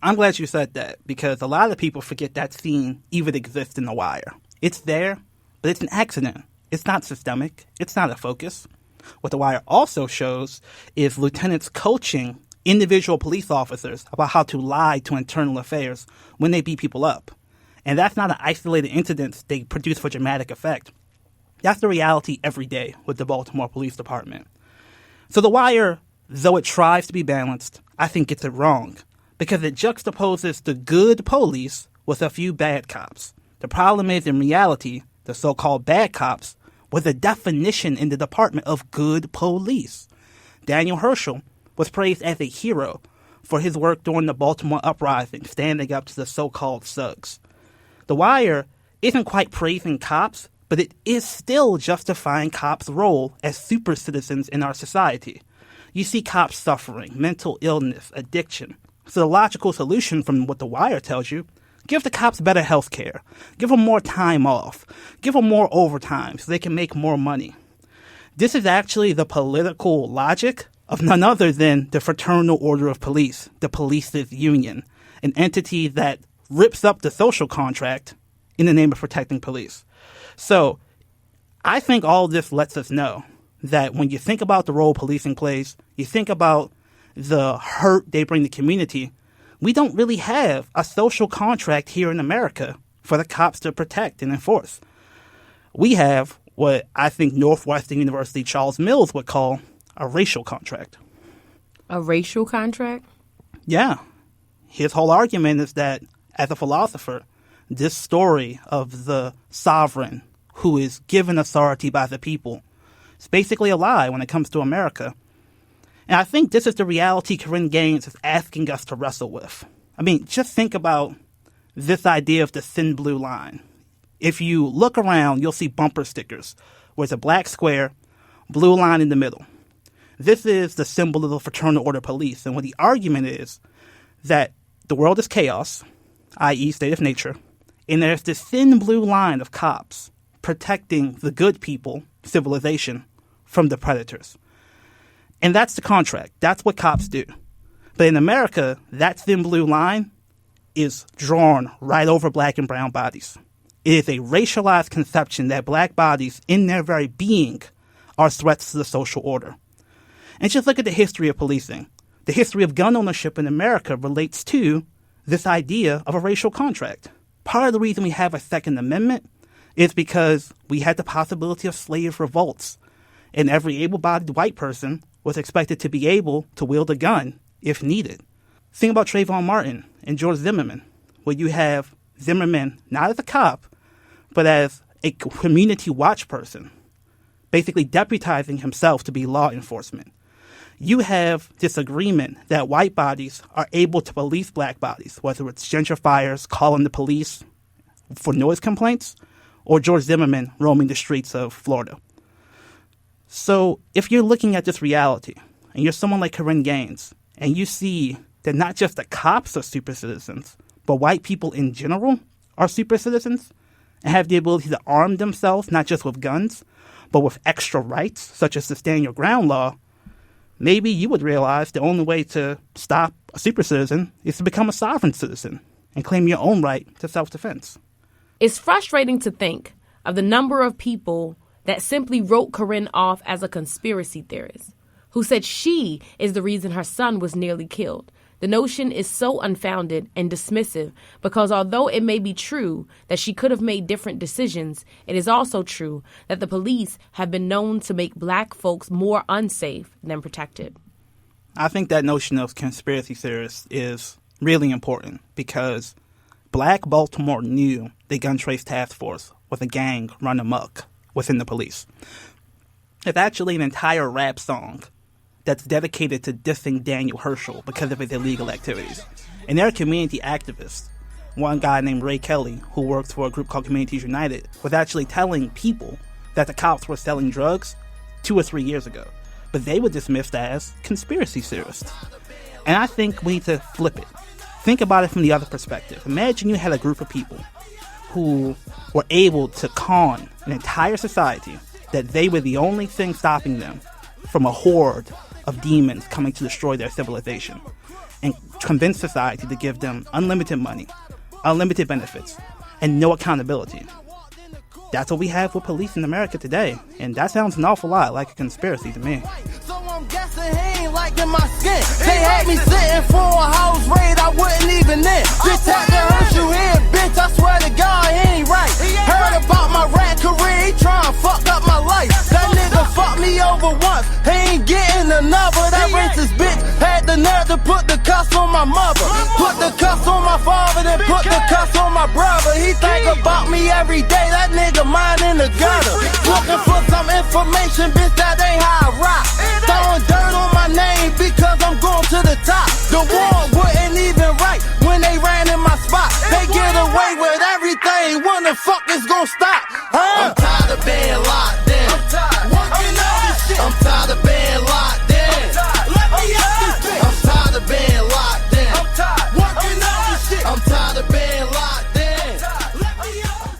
I'm glad you said that, because a lot of people forget that scene even exists in The Wire. It's there, but it's an accident. It's not systemic. It's not a focus. What The Wire also shows is lieutenants coaching individual police officers about how to lie to internal affairs when they beat people up. And that's not an isolated incident they produce for dramatic effect. That's the reality every day with the Baltimore Police Department. So The Wire, though it tries to be balanced, I think gets it wrong, because it juxtaposes the good police with a few bad cops. The problem is, in reality, the so-called bad cops were the definition in the department of good police. Daniel Herschel was praised as a hero for his work during the Baltimore uprising, standing up to the so-called thugs. The Wire isn't quite praising cops, but it is still justifying cops' role as super citizens in our society. You see cops suffering, mental illness, addiction. So the logical solution from what The Wire tells you, give the cops better health care. Give them more time off. Give them more overtime so they can make more money. This is actually the political logic of none other than the Fraternal Order of Police, the Police's Union, an entity that rips up the social contract in the name of protecting police. So I think all this lets us know that when you think about the role policing plays, you think about the hurt they bring the community, we don't really have a social contract here in America for the cops to protect and enforce. We have what I think Northwestern University Charles Mills would call a racial contract. A racial contract? Yeah. His whole argument is that, as a philosopher, this story of the sovereign who is given authority by the people is basically a lie when it comes to America. And I think this is the reality Korryn Gaines is asking us to wrestle with. I mean, just think about this idea of the thin blue line. If you look around, you'll see bumper stickers where it's a black square, blue line in the middle. This is the symbol of the Fraternal Order Police. And what the argument is that the world is chaos, i.e. state of nature, and there's this thin blue line of cops protecting the good people, civilization, from the predators. And that's the contract. That's what cops do. But in America, that thin blue line is drawn right over black and brown bodies. It is a racialized conception that black bodies, in their very being, are threats to the social order. And just look at the history of policing. The history of gun ownership in America relates to this idea of a racial contract. Part of the reason we have a Second Amendment is because we had the possibility of slave revolts, and every able-bodied white person was expected to be able to wield a gun if needed. Think about Trayvon Martin and George Zimmerman, where you have Zimmerman not as a cop, but as a community watch person, basically deputizing himself to be law enforcement. You have this agreement that white bodies are able to police black bodies, whether it's gentrifiers calling the police for noise complaints or George Zimmerman roaming the streets of Florida. So if you're looking at this reality and you're someone like Korryn Gaines and you see that not just the cops are super citizens, but white people in general are super citizens and have the ability to arm themselves not just with guns, but with extra rights, such as the stand your ground law, maybe you would realize the only way to stop a super citizen is to become a sovereign citizen and claim your own right to self-defense. It's frustrating to think of the number of people that simply wrote Korryn off as a conspiracy theorist, who said she is the reason her son was nearly killed. The notion is so unfounded and dismissive because although it may be true that she could have made different decisions, it is also true that the police have been known to make black folks more unsafe than protected. I think that notion of conspiracy theorists is really important because Black Baltimore knew the Gun Trace Task Force was a gang run amok within the police. It's actually an entire rap song that's dedicated to dissing Daniel Herschel because of his illegal activities. And there are community activists. One guy named Ray Kelly, who works for a group called Communities United, was actually telling people that the cops were selling drugs 2 or 3 years ago. But they were dismissed as conspiracy theorists. And I think we need to flip it. Think about it from the other perspective. Imagine you had a group of people who were able to con an entire society that they were the only thing stopping them from a horde of demons coming to destroy their civilization. and convince society to give them unlimited money, unlimited benefits, and no accountability. That's what we have with police in America today, and that sounds an awful lot like a conspiracy to me. So I'm guessing he ain't liking my skin. They had me sitting for a house raid, I wasn't even in. Detective Herschel here, bitch, I swear to God, he ain't right. Heard about my rap career, he trying to fuck up my life. That nigga fucked me over once, he ain't getting another. That racist bitch had the nerve to put the cuffs on my mother, put the cuffs on my father, then put the cuffs on my brother. He think about me every day, that nigga mine in the gutter. Looking for some information, bitch, that ain't how I rock. Throwing dirt on my name because I'm going to the top. The war wouldn't even right when they ran in my spot. They get away with everything, when the fuck is gonna stop? Huh? I'm tired of being locked in. I'm tired working all this shit. I'm tired of being locked in. Let me out this bitch. I'm tired of being locked in. I'm tired working all this shit. I'm tired of being locked in. Let me out.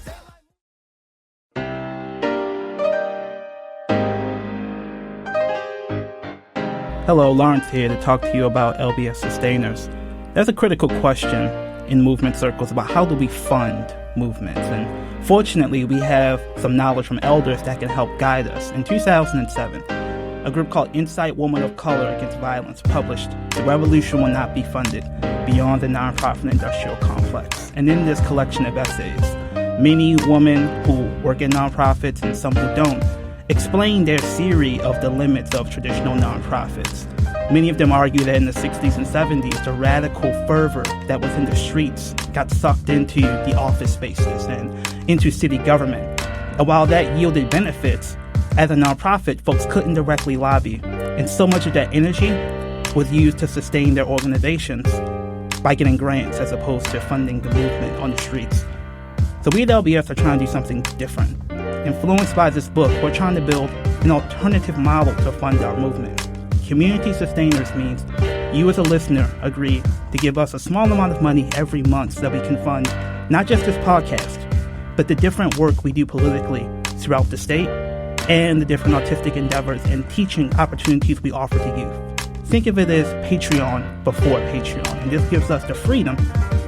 Hello, Lawrence here to talk to you about LBS sustainers. There's a critical question in movement circles about how do we fund movements, and fortunately we have some knowledge from elders that can help guide us. In 2007, a group called Insight Women of Color Against Violence published The Revolution Will Not Be Funded Beyond the Nonprofit Industrial Complex. And in this collection of essays, many women who work in nonprofits and some who don't explain their theory of the limits of traditional nonprofits. Many of them argue that in the 60s and 70s, the radical fervor that was in the streets got sucked into the office spaces and into city government. And while that yielded benefits, as a nonprofit, folks couldn't directly lobby. And so much of that energy was used to sustain their organizations by getting grants as opposed to funding the movement on the streets. So we at LBS are trying to do something different. Influenced by this book, we're trying to build an alternative model to fund our movement. Community sustainers means you as a listener agree to give us a small amount of money every month so that we can fund not just this podcast, but the different work we do politically throughout the state and the different artistic endeavors and teaching opportunities we offer to youth. Think of it as Patreon before Patreon, and this gives us the freedom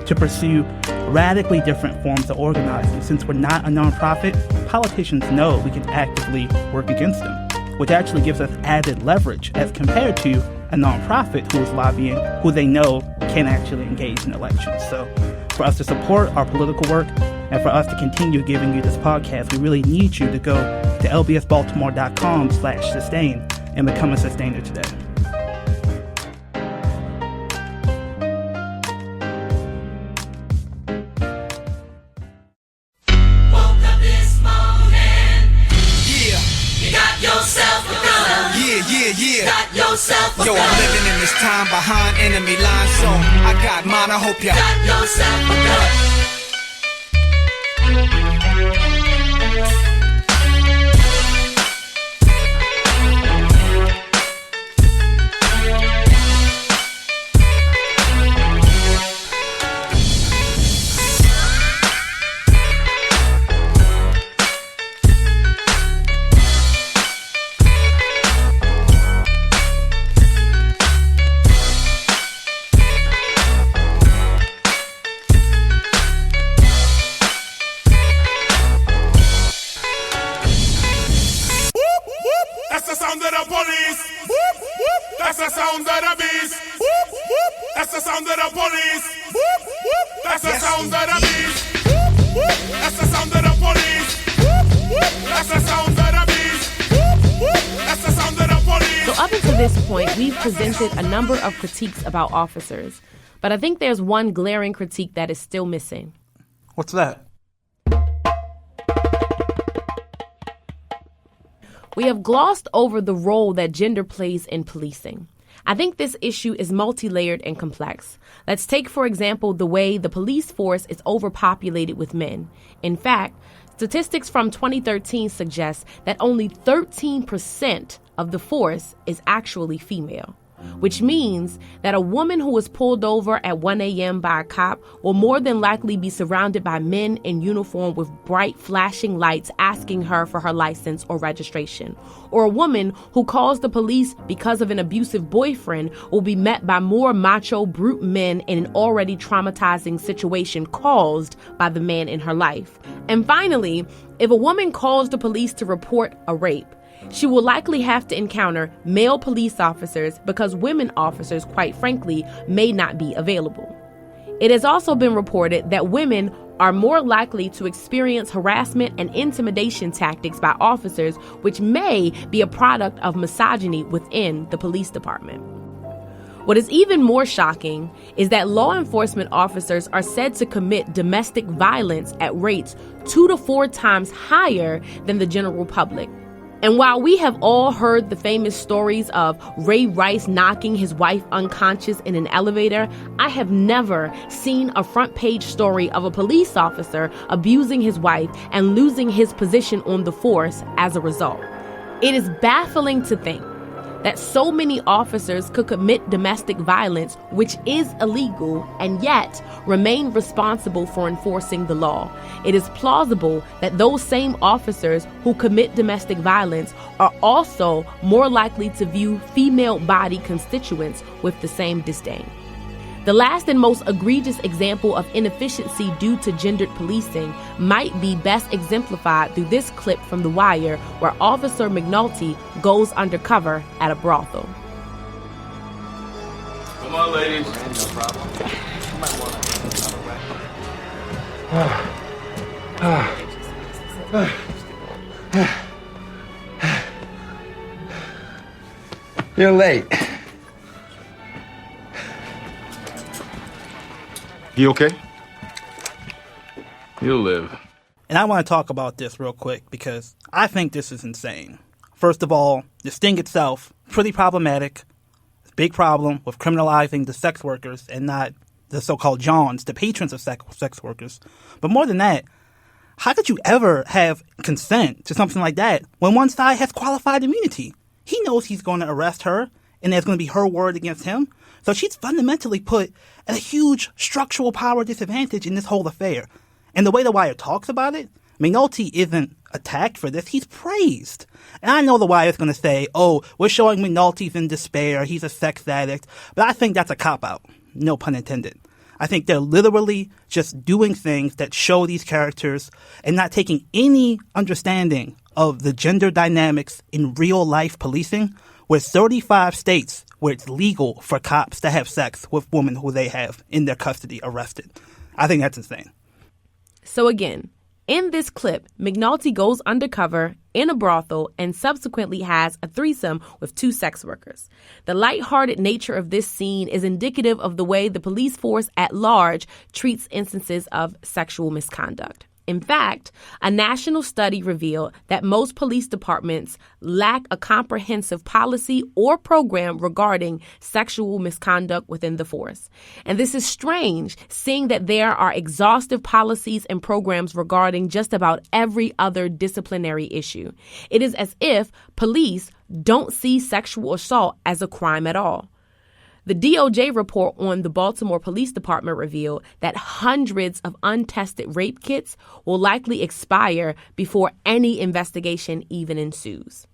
to pursue radically different forms of organizing. Since we're not a nonprofit, politicians know we can actively work against them, which actually gives us added leverage as compared to a nonprofit who is lobbying, who they know can actually engage in elections. So for us to support our political work and for us to continue giving you this podcast, we really need you to go to lbsbaltimore.com/sustain and become a sustainer today. Yo, I'm living in this time behind enemy lines, so I got mine, I hope ya got yourself a gun. Presented a number of critiques about officers, but I think there's one glaring critique that is still missing. What's that? We have glossed over the role that gender plays in policing. I think this issue is multi-layered and complex. Let's take, for example, the way the police force is overpopulated with men. In fact, statistics from 2013 suggest that only 13% of the force is actually female. which means that a woman who is pulled over at 1 a.m. by a cop will more than likely be surrounded by men in uniform with bright flashing lights asking her for her license or registration. Or a woman who calls the police because of an abusive boyfriend will be met by more macho brute men in an already traumatizing situation caused by the man in her life. And finally, if a woman calls the police to report a rape, she will likely have to encounter male police officers because women officers, quite frankly, may not be available. It has also been reported that women are more likely to experience harassment and intimidation tactics by officers, which may be a product of misogyny within the police department. What is even more shocking is that law enforcement officers are said to commit domestic violence at rates 2 to 4 times higher than the general public. And while we have all heard the famous stories of Ray Rice knocking his wife unconscious in an elevator, I have never seen a front page story of a police officer abusing his wife and losing his position on the force as a result. It is baffling to think that so many officers could commit domestic violence, which is illegal, and yet remain responsible for enforcing the law. It is plausible that those same officers who commit domestic violence are also more likely to view female body constituents with the same disdain. The last and most egregious example of inefficiency due to gendered policing might be best exemplified through this clip from The Wire, where Officer McNulty goes undercover at a brothel. Come on, ladies. No problem. You're late. You okay? You'll live. And I want to talk about this real quick because I think this is insane. First of all, the sting itself, pretty problematic. Big problem with criminalizing the sex workers and not the so-called Johns, the patrons of sex workers. But more than that, how could you ever have consent to something like that when one side has qualified immunity? He knows he's going to arrest her and there's going to be her word against him. So she's fundamentally put at a huge structural power disadvantage in this whole affair. And the way The Wire talks about it, McNulty isn't attacked for this. He's praised. And I know The Wire is going to say, oh, we're showing McNulty's in despair. He's a sex addict. But I think that's a cop-out. No pun intended. I think they're literally just doing things that show these characters and not taking any understanding of the gender dynamics in real-life policing, where 35 states where it's legal for cops to have sex with women who they have in their custody arrested. I think that's insane. So again, in this clip, McNulty goes undercover in a brothel and subsequently has a threesome with 2 sex workers. The lighthearted nature of this scene is indicative of the way the police force at large treats instances of sexual misconduct. In fact, a national study revealed that most police departments lack a comprehensive policy or program regarding sexual misconduct within the force. And this is strange, seeing that there are exhaustive policies and programs regarding just about every other disciplinary issue. It is as if police don't see sexual assault as a crime at all. The DOJ report on the Baltimore Police Department revealed that hundreds of untested rape kits will likely expire before any investigation even ensues.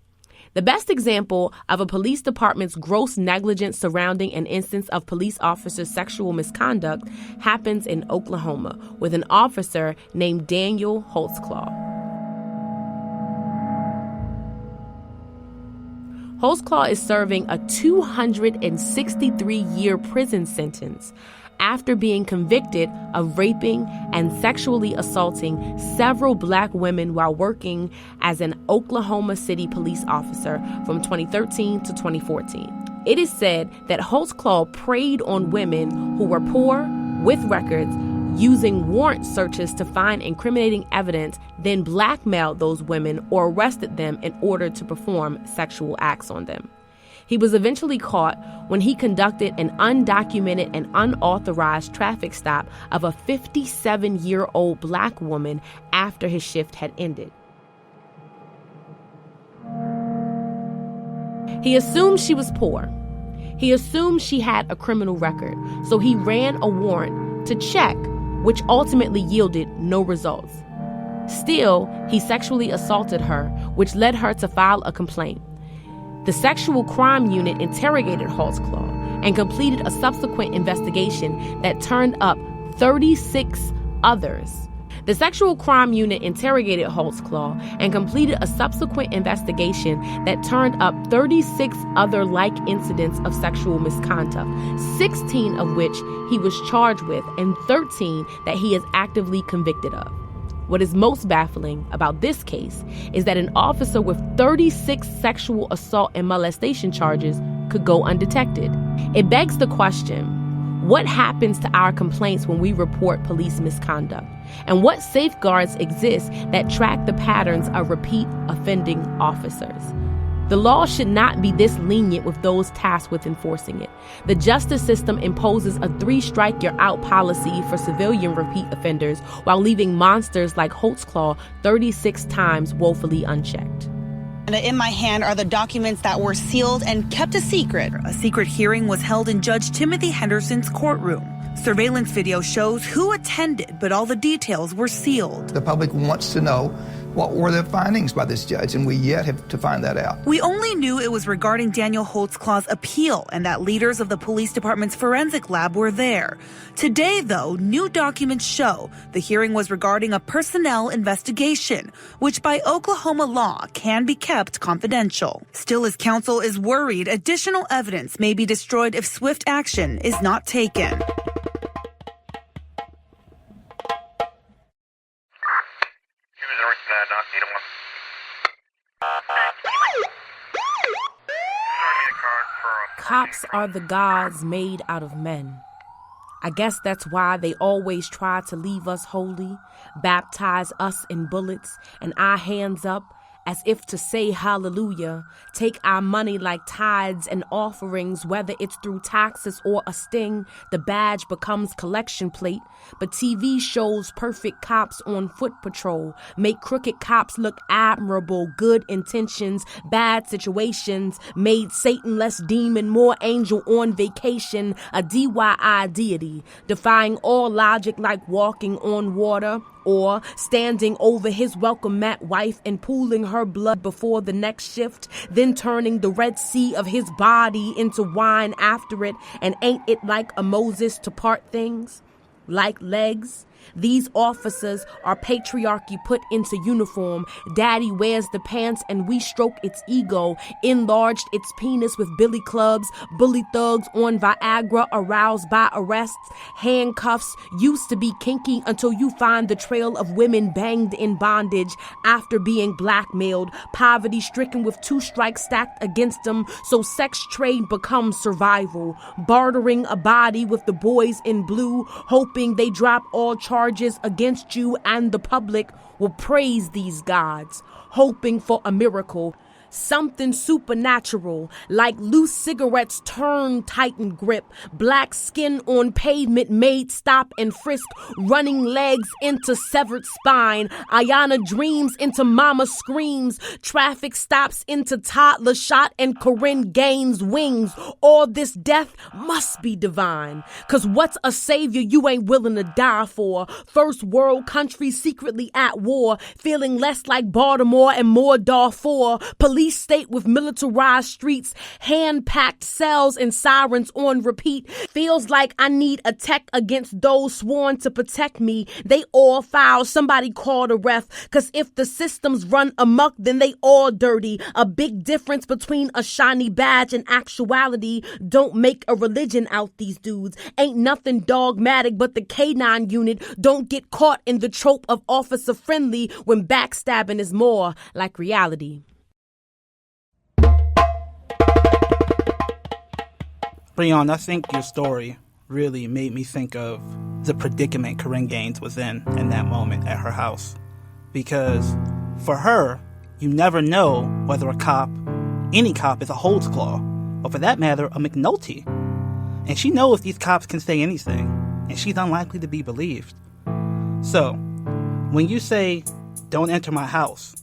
The best example of a police department's gross negligence surrounding an instance of police officers' sexual misconduct happens in Oklahoma with an officer named Daniel Holtzclaw. Holtzclaw is serving a 263-year prison sentence after being convicted of raping and sexually assaulting several black women while working as an Oklahoma City police officer from 2013 to 2014. It is said that Holtzclaw preyed on women who were poor, with records, using warrant searches to find incriminating evidence, then blackmailed those women or arrested them in order to perform sexual acts on them. He was eventually caught when he conducted an undocumented and unauthorized traffic stop of a 57-year-old black woman after his shift had ended. He assumed she was poor. He assumed she had a criminal record, so he ran a warrant to check, which ultimately yielded no results. Still, he sexually assaulted her, which led her to file a complaint. The Sexual Crime Unit interrogated Holtzclaw and completed a subsequent investigation that turned up 36 others. The Sexual Crime Unit interrogated Holtzclaw and completed a subsequent investigation that turned up 36 other like incidents of sexual misconduct, 16 of which he was charged with and 13 that he is actively convicted of. What is most baffling about this case is that an officer with 36 sexual assault and molestation charges could go undetected. It begs the question, what happens to our complaints when we report police misconduct? And what safeguards exist that track the patterns of repeat offending officers? The law should not be this lenient with those tasked with enforcing it. The justice system imposes a 3-strike-you're-out policy for civilian repeat offenders while leaving monsters like Holtzclaw 36 times woefully unchecked. And in my hand are the documents that were sealed and kept a secret. A secret hearing was held in Judge Timothy Henderson's courtroom. Surveillance video shows who attended, but all the details were sealed. The public wants to know what were the findings by this judge, and we yet have to find that out. We only knew it was regarding Daniel Holtzclaw's appeal and that leaders of the police department's forensic lab were there. Today, though, new documents show the hearing was regarding a personnel investigation, which by Oklahoma law can be kept confidential. Still, his counsel is worried additional evidence may be destroyed if swift action is not taken. Cops are the gods made out of men. I guess that's why they always try to leave us holy, baptize us in bullets, and our hands up as if to say hallelujah, take our money like tithes and offerings, whether it's through taxes or a sting, the badge becomes collection plate. But TV shows perfect cops on foot patrol, make crooked cops look admirable, good intentions, bad situations, made Satan less demon, more angel on vacation, a DIY deity, defying all logic like walking on water, or standing over his welcome mat wife and pooling her blood before the next shift, then turning the Red Sea of his body into wine after it. And ain't it like a Moses to part things? Like legs? These officers are patriarchy put into uniform. Daddy wears the pants and we stroke its ego, enlarged its penis with billy clubs, bully thugs on Viagra aroused by arrests. Handcuffs used to be kinky until you find the trail of women banged in bondage after being blackmailed, poverty stricken with 2 strikes stacked against them, so sex trade becomes survival, bartering a body with the boys in blue, hoping they drop all charges against you, and the public will praise these gods, hoping for a miracle. Something supernatural, like loose cigarettes turn tighten grip, black skin on pavement made stop and frisk, running legs into severed spine, Ayana dreams into mama screams, traffic stops into toddler shot and Korryn Gaines wings. All this death must be divine, cause what's a savior you ain't willing to die for? First world country secretly at war, feeling less like Baltimore and more Darfur. Police state with militarized streets, hand-packed cells and sirens on repeat. Feels like I need a tech against those sworn to protect me. They all foul, somebody call the ref. Cause if the systems run amok, then they all dirty. A big difference between a shiny badge and actuality. Don't make a religion out these dudes. Ain't nothing dogmatic but the K9 unit. Don't get caught in the trope of officer friendly when backstabbing is more like reality. Breon, I think your story really made me think of the predicament Korryn Gaines was in that moment at her house. Because for her, you never know whether any cop is a Holtzclaw, or for that matter, a McNulty. And she knows these cops can say anything, and she's unlikely to be believed. So, when you say, don't enter my house,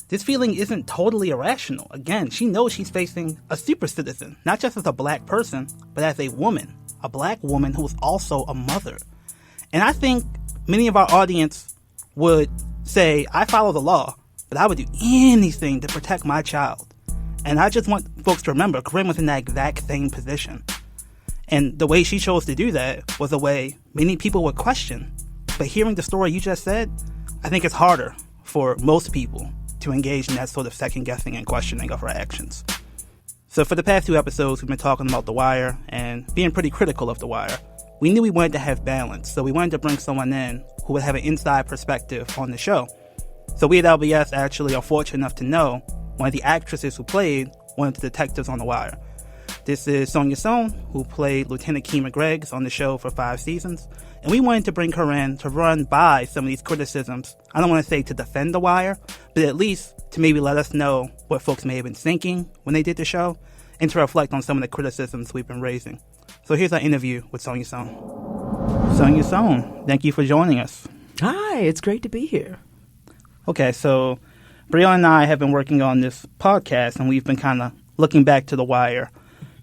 this feeling isn't totally irrational. Again, she knows she's facing a super citizen, not just as a black person, but as a woman, a black woman who is also a mother. And I think many of our audience would say, I follow the law, but I would do anything to protect my child. And I just want folks to remember, Korryn was in that exact same position. And the way she chose to do that was a way many people would question. But hearing the story you just said, I think it's harder for most people to engage in that sort of second guessing and questioning of her actions. So for the past 2 episodes, we've been talking about The Wire and being pretty critical of The Wire. We knew we wanted to have balance, so we wanted to bring someone in who would have an inside perspective on the show. So we at LBS actually are fortunate enough to know one of the actresses who played one of the detectives on The Wire. This is Sonja Sohn, who played Lieutenant Kima Greggs on the show for 5 seasons. And we wanted to bring her in to run by some of these criticisms. I don't want to say to defend The Wire, but at least to maybe let us know what folks may have been thinking when they did the show, and to reflect on some of the criticisms we've been raising. So here's our interview with Sonja Sohn. Sonja Sohn, thank you for joining us. Hi, it's great to be here. Okay, so Brianna and I have been working on this podcast, and we've been kind of looking back to The Wire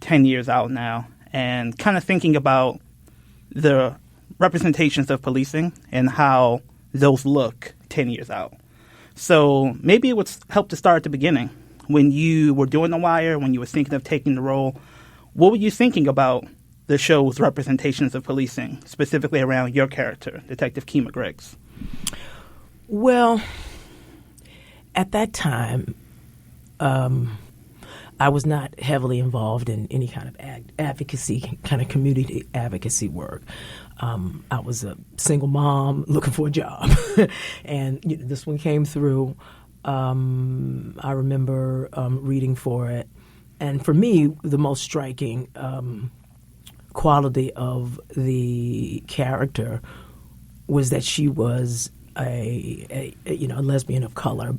10 years out now, and kind of thinking about the representations of policing and how those look 10 years out. So maybe it would help to start at the beginning. When you were doing The Wire, when you were thinking of taking the role, what were you thinking about the show's representations of policing, specifically around your character, Detective Kima Greggs? Well, at that time, I was not heavily involved in any kind of advocacy, kind of community advocacy work. I was a single mom looking for a job, and this one came through. I remember reading for it, and for me, the most striking quality of the character was that she was a lesbian of color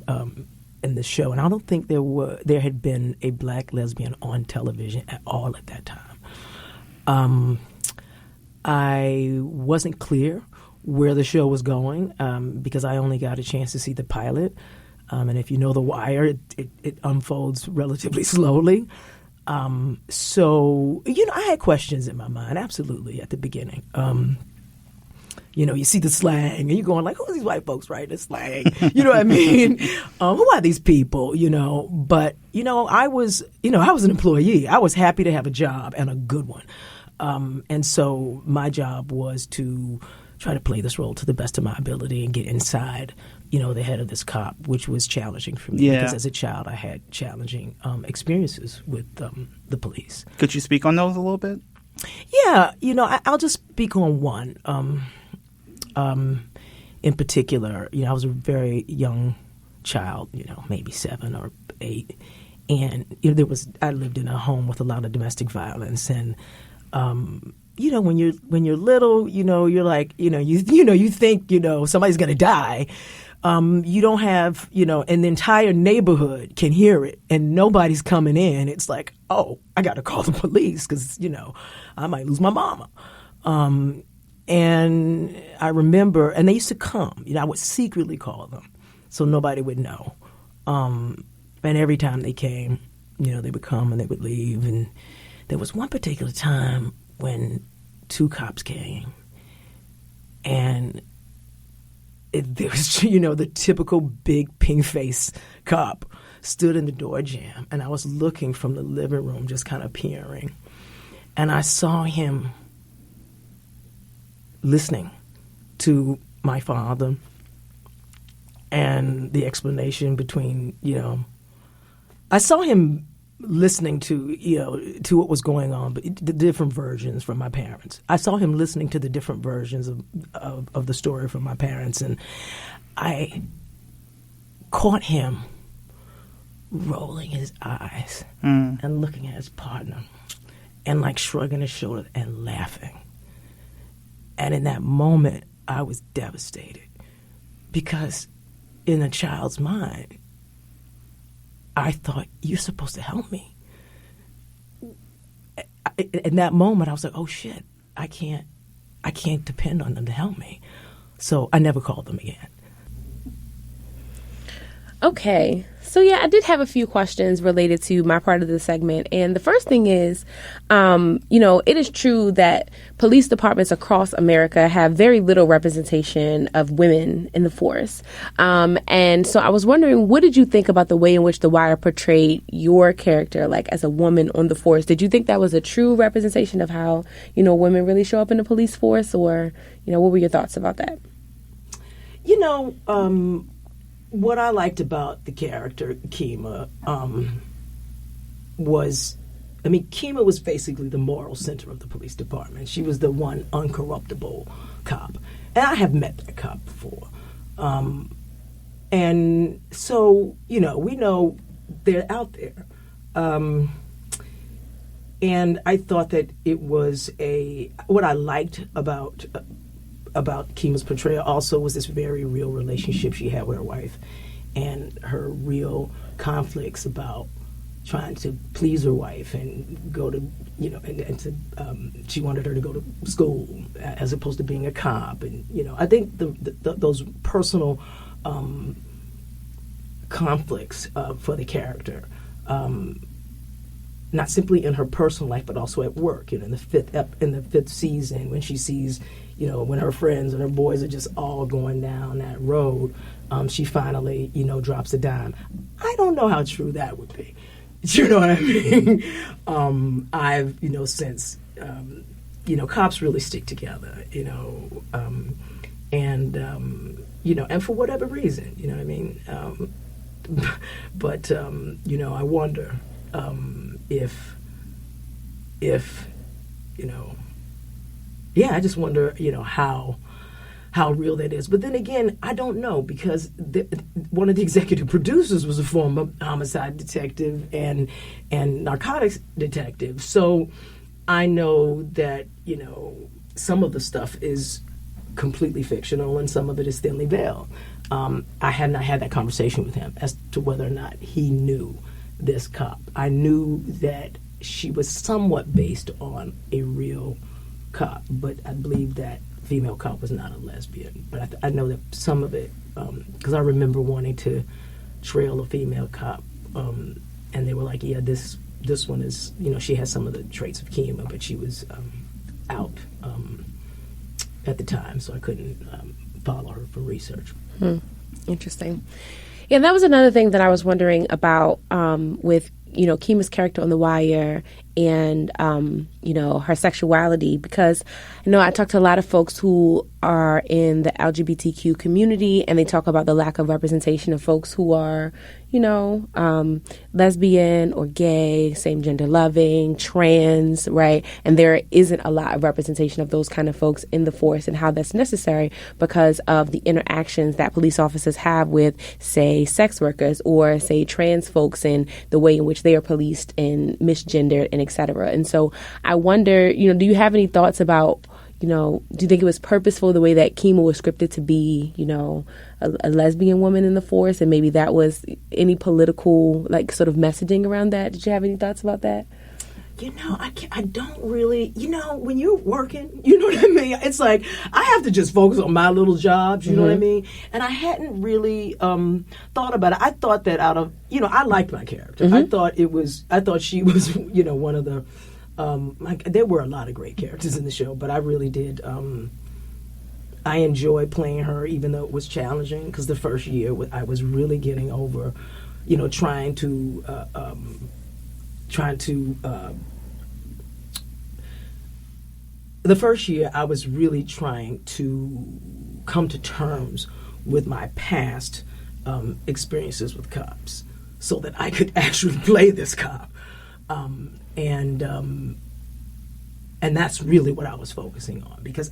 in the show, and I don't think there had been a black lesbian on television at all at that time. I wasn't clear where the show was going because I only got a chance to see the pilot. And if you know The Wire, it unfolds relatively slowly. So, I had questions in my mind, absolutely, at the beginning. You see the slang, and you're going like, who are these white folks writing this slang? You know what I mean? Who are these people, But, I was an employee. I was happy to have a job, and a good one. And so my job was to try to play this role to the best of my ability and get inside, the head of this cop, which was challenging for me because as a child I had challenging experiences with the police. Could you speak on those a little bit? Yeah, I'll just speak on one. In particular, I was a very young child, maybe 7 or 8, and I lived in a home with a lot of domestic violence, and when you're little, you're like, you think, somebody's going to die. You don't have, and the entire neighborhood can hear it and nobody's coming in. It's like, oh, I got to call the police because, I might lose my mama. And I remember, and they used to come, I would secretly call them so nobody would know. And every time they came, they would come and they would leave. And there was one particular time when 2 cops came, and there was, the typical big pink-faced cop stood in the door jam, and I was looking from the living room, just kind of peering, and I saw him listening to my father and the explanation between, I saw him listening to, to what was going on, but the different versions from my parents. I saw him listening to the different versions of the story from my parents, and I caught him rolling his eyes and looking at his partner and like shrugging his shoulders and laughing. And in that moment, I was devastated because in a child's mind, I thought, you're supposed to help me. In that moment, I was like, oh shit, I can't depend on them to help me. So I never called them again. Okay. So, yeah, I did have a few questions related to my part of the segment. And the first thing is, it is true that police departments across America have very little representation of women in the force. And so I was wondering, what did you think about the way in which The Wire portrayed your character, like as a woman on the force? Did you think that was a true representation of how, women really show up in the police force? Or, what were your thoughts about that? What I liked about the character Kima Kima was basically the moral center of the police department. She was the one uncorruptible cop. And I have met that cop before. And so, we know they're out there. And I thought that it was what I liked about Kima's portrayal also was this very real relationship she had with her wife and her real conflicts about trying to please her wife and go to, she wanted her to go to school as opposed to being a cop. And, I think those personal conflicts for the character, not simply in her personal life, but also at work. In the fifth season, when she sees, when her friends and her boys are just all going down that road, she finally, drops a dime. I don't know how true that would be. You know what I mean? I've, since, cops really stick together, and for whatever reason, you know what I mean? But I wonder if I just wonder, how real that is. But then again, I don't know, because one of the executive producers was a former homicide detective and narcotics detective. So I know that, some of the stuff is completely fictional and some of it is thinly veiled. I had not had that conversation with him as to whether or not he knew this cop. I knew that she was somewhat based on a real cop, but I believe that female cop was not a lesbian. But I know that some of it, because I remember wanting to trail a female cop, and they were like, yeah, this one is, she has some of the traits of Kima, but she was out at the time, so I couldn't follow her for research. Interesting. Yeah, that was another thing that I was wondering about with, Kima's character on The Wire and, her sexuality, because I talked to a lot of folks who are in the LGBTQ community, and they talk about the lack of representation of folks who are, lesbian or gay, same gender loving, trans, right? And there isn't a lot of representation of those kind of folks in the force, and how that's necessary because of the interactions that police officers have with, say, sex workers or, say, trans folks, and the way in which they are policed and misgendered and et cetera. And so I wonder, do you have any thoughts about, do you think it was purposeful the way that Kima was scripted to be, a lesbian woman in the force, and maybe that was any political, sort of messaging around that? Did you have any thoughts about that? I don't really, when you're working, you know what I mean? It's like, I have to just focus on my little jobs, you know what I mean? And I hadn't really thought about it. I thought that I liked my character. I thought she was, one of the, there were a lot of great characters in the show, but I really did, I enjoyed playing her, even though it was challenging, because the first year I was really getting over, trying to the first year I was really trying to come to terms with my past experiences with cops so that I could actually play this cop. And that's really what I was focusing on, because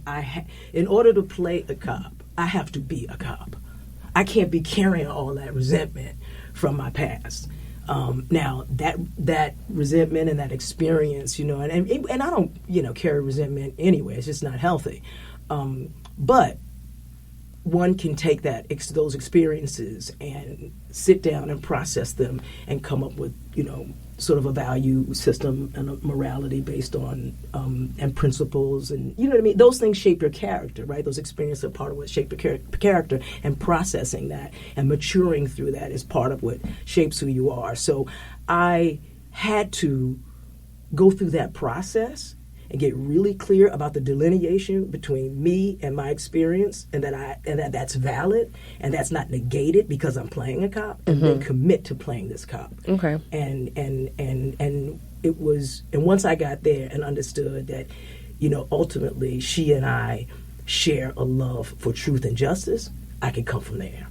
in order to play a cop, I have to be a cop. I can't be carrying all that resentment from my past. Now that resentment and that experience, and I don't, carry resentment anyway. It's just not healthy. But one can take those experiences and sit down and process them and come up with, sort of a value system and a morality based on and principles, and you know what I mean. Those things shape your character, right? Those experiences are part of what shape your character, and processing that and maturing through that is part of what shapes who you are. So I had to go through that process and get really clear about the delineation between me and my experience, and that's valid and that's not negated because I'm playing a cop, and then commit to playing this cop. Okay. And it was, and once I got there and understood that, ultimately she and I share a love for truth and justice, I could come from there.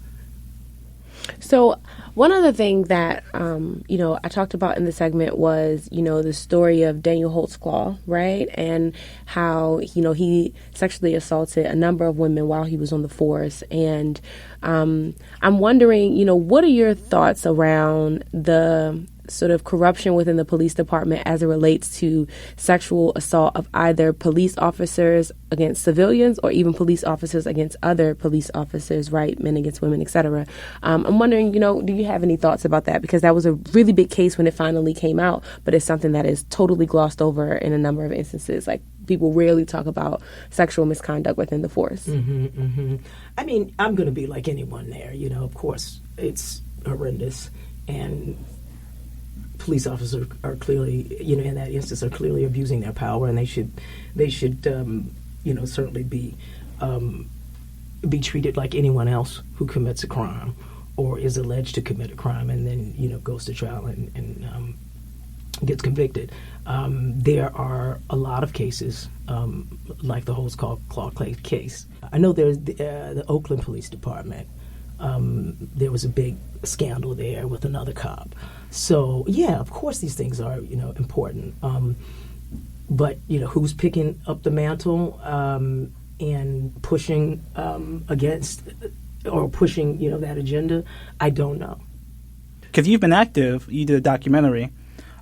So one other thing that, I talked about in the segment was, the story of Daniel Holtzclaw, right? And how, he sexually assaulted a number of women while he was on the force. And I'm wondering, what are your thoughts around the sort of corruption within the police department as it relates to sexual assault of either police officers against civilians or even police officers against other police officers, right? Men against women, etc. I'm wondering, do you have any thoughts about that? Because that was a really big case when it finally came out, but it's something that is totally glossed over in a number of instances. Like, people rarely talk about sexual misconduct within the force. I mean, I'm going to be like anyone there. Of course, it's horrendous, and police officers are clearly, in that instance, are clearly abusing their power, and they should, certainly be treated like anyone else who commits a crime or is alleged to commit a crime, and then goes to trial and gets convicted. There are a lot of cases like the Holtzclaw case. I know there's the Oakland Police Department. There was a big scandal there with another cop. So, yeah, of course these things are, important. But, who's picking up the mantle and pushing against or pushing, that agenda, I don't know. Because you've been active. You did a documentary,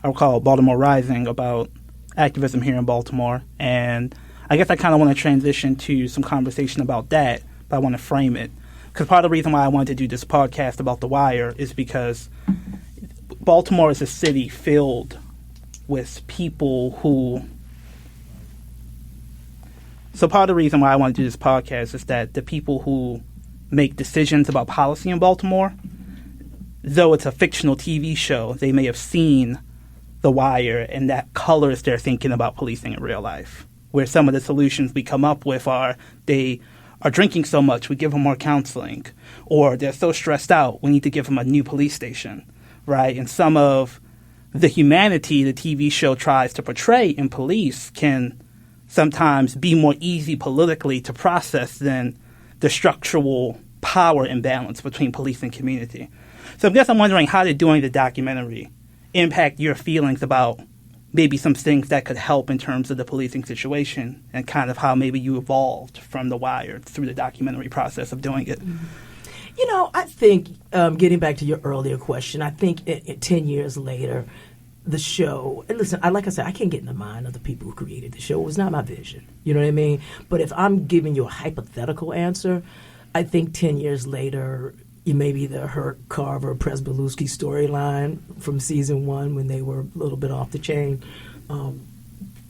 I recall, Baltimore Rising, about activism here in Baltimore. And I guess I kind of want to transition to some conversation about that, but I want to frame it. Because part of the reason why I wanted to do this podcast about The Wire is because Baltimore is a city filled with people who... So part of the reason why I want to do this podcast is that the people who make decisions about policy in Baltimore, though it's a fictional TV show, they may have seen The Wire, and that colors their thinking about policing in real life. Where some of the solutions we come up with are they are drinking so much, we give them more counseling. Or they're so stressed out, we need to give them a new police station, right? And some of the humanity the TV show tries to portray in police can sometimes be more easy politically to process than the structural power imbalance between police and community. So I guess I'm wondering, how did doing the documentary impact your feelings about maybe some things that could help in terms of the policing situation, and kind of how maybe you evolved from The Wire through the documentary process of doing it? I think, getting back to your earlier question, I think 10 years later, the show, and listen, like I said, I can't get in the mind of the people who created the show. It was not my vision. You know what I mean? But if I'm giving you a hypothetical answer, I think 10 years later, maybe the Herc Carver Presbeluski storyline from season 1, when they were a little bit off the chain,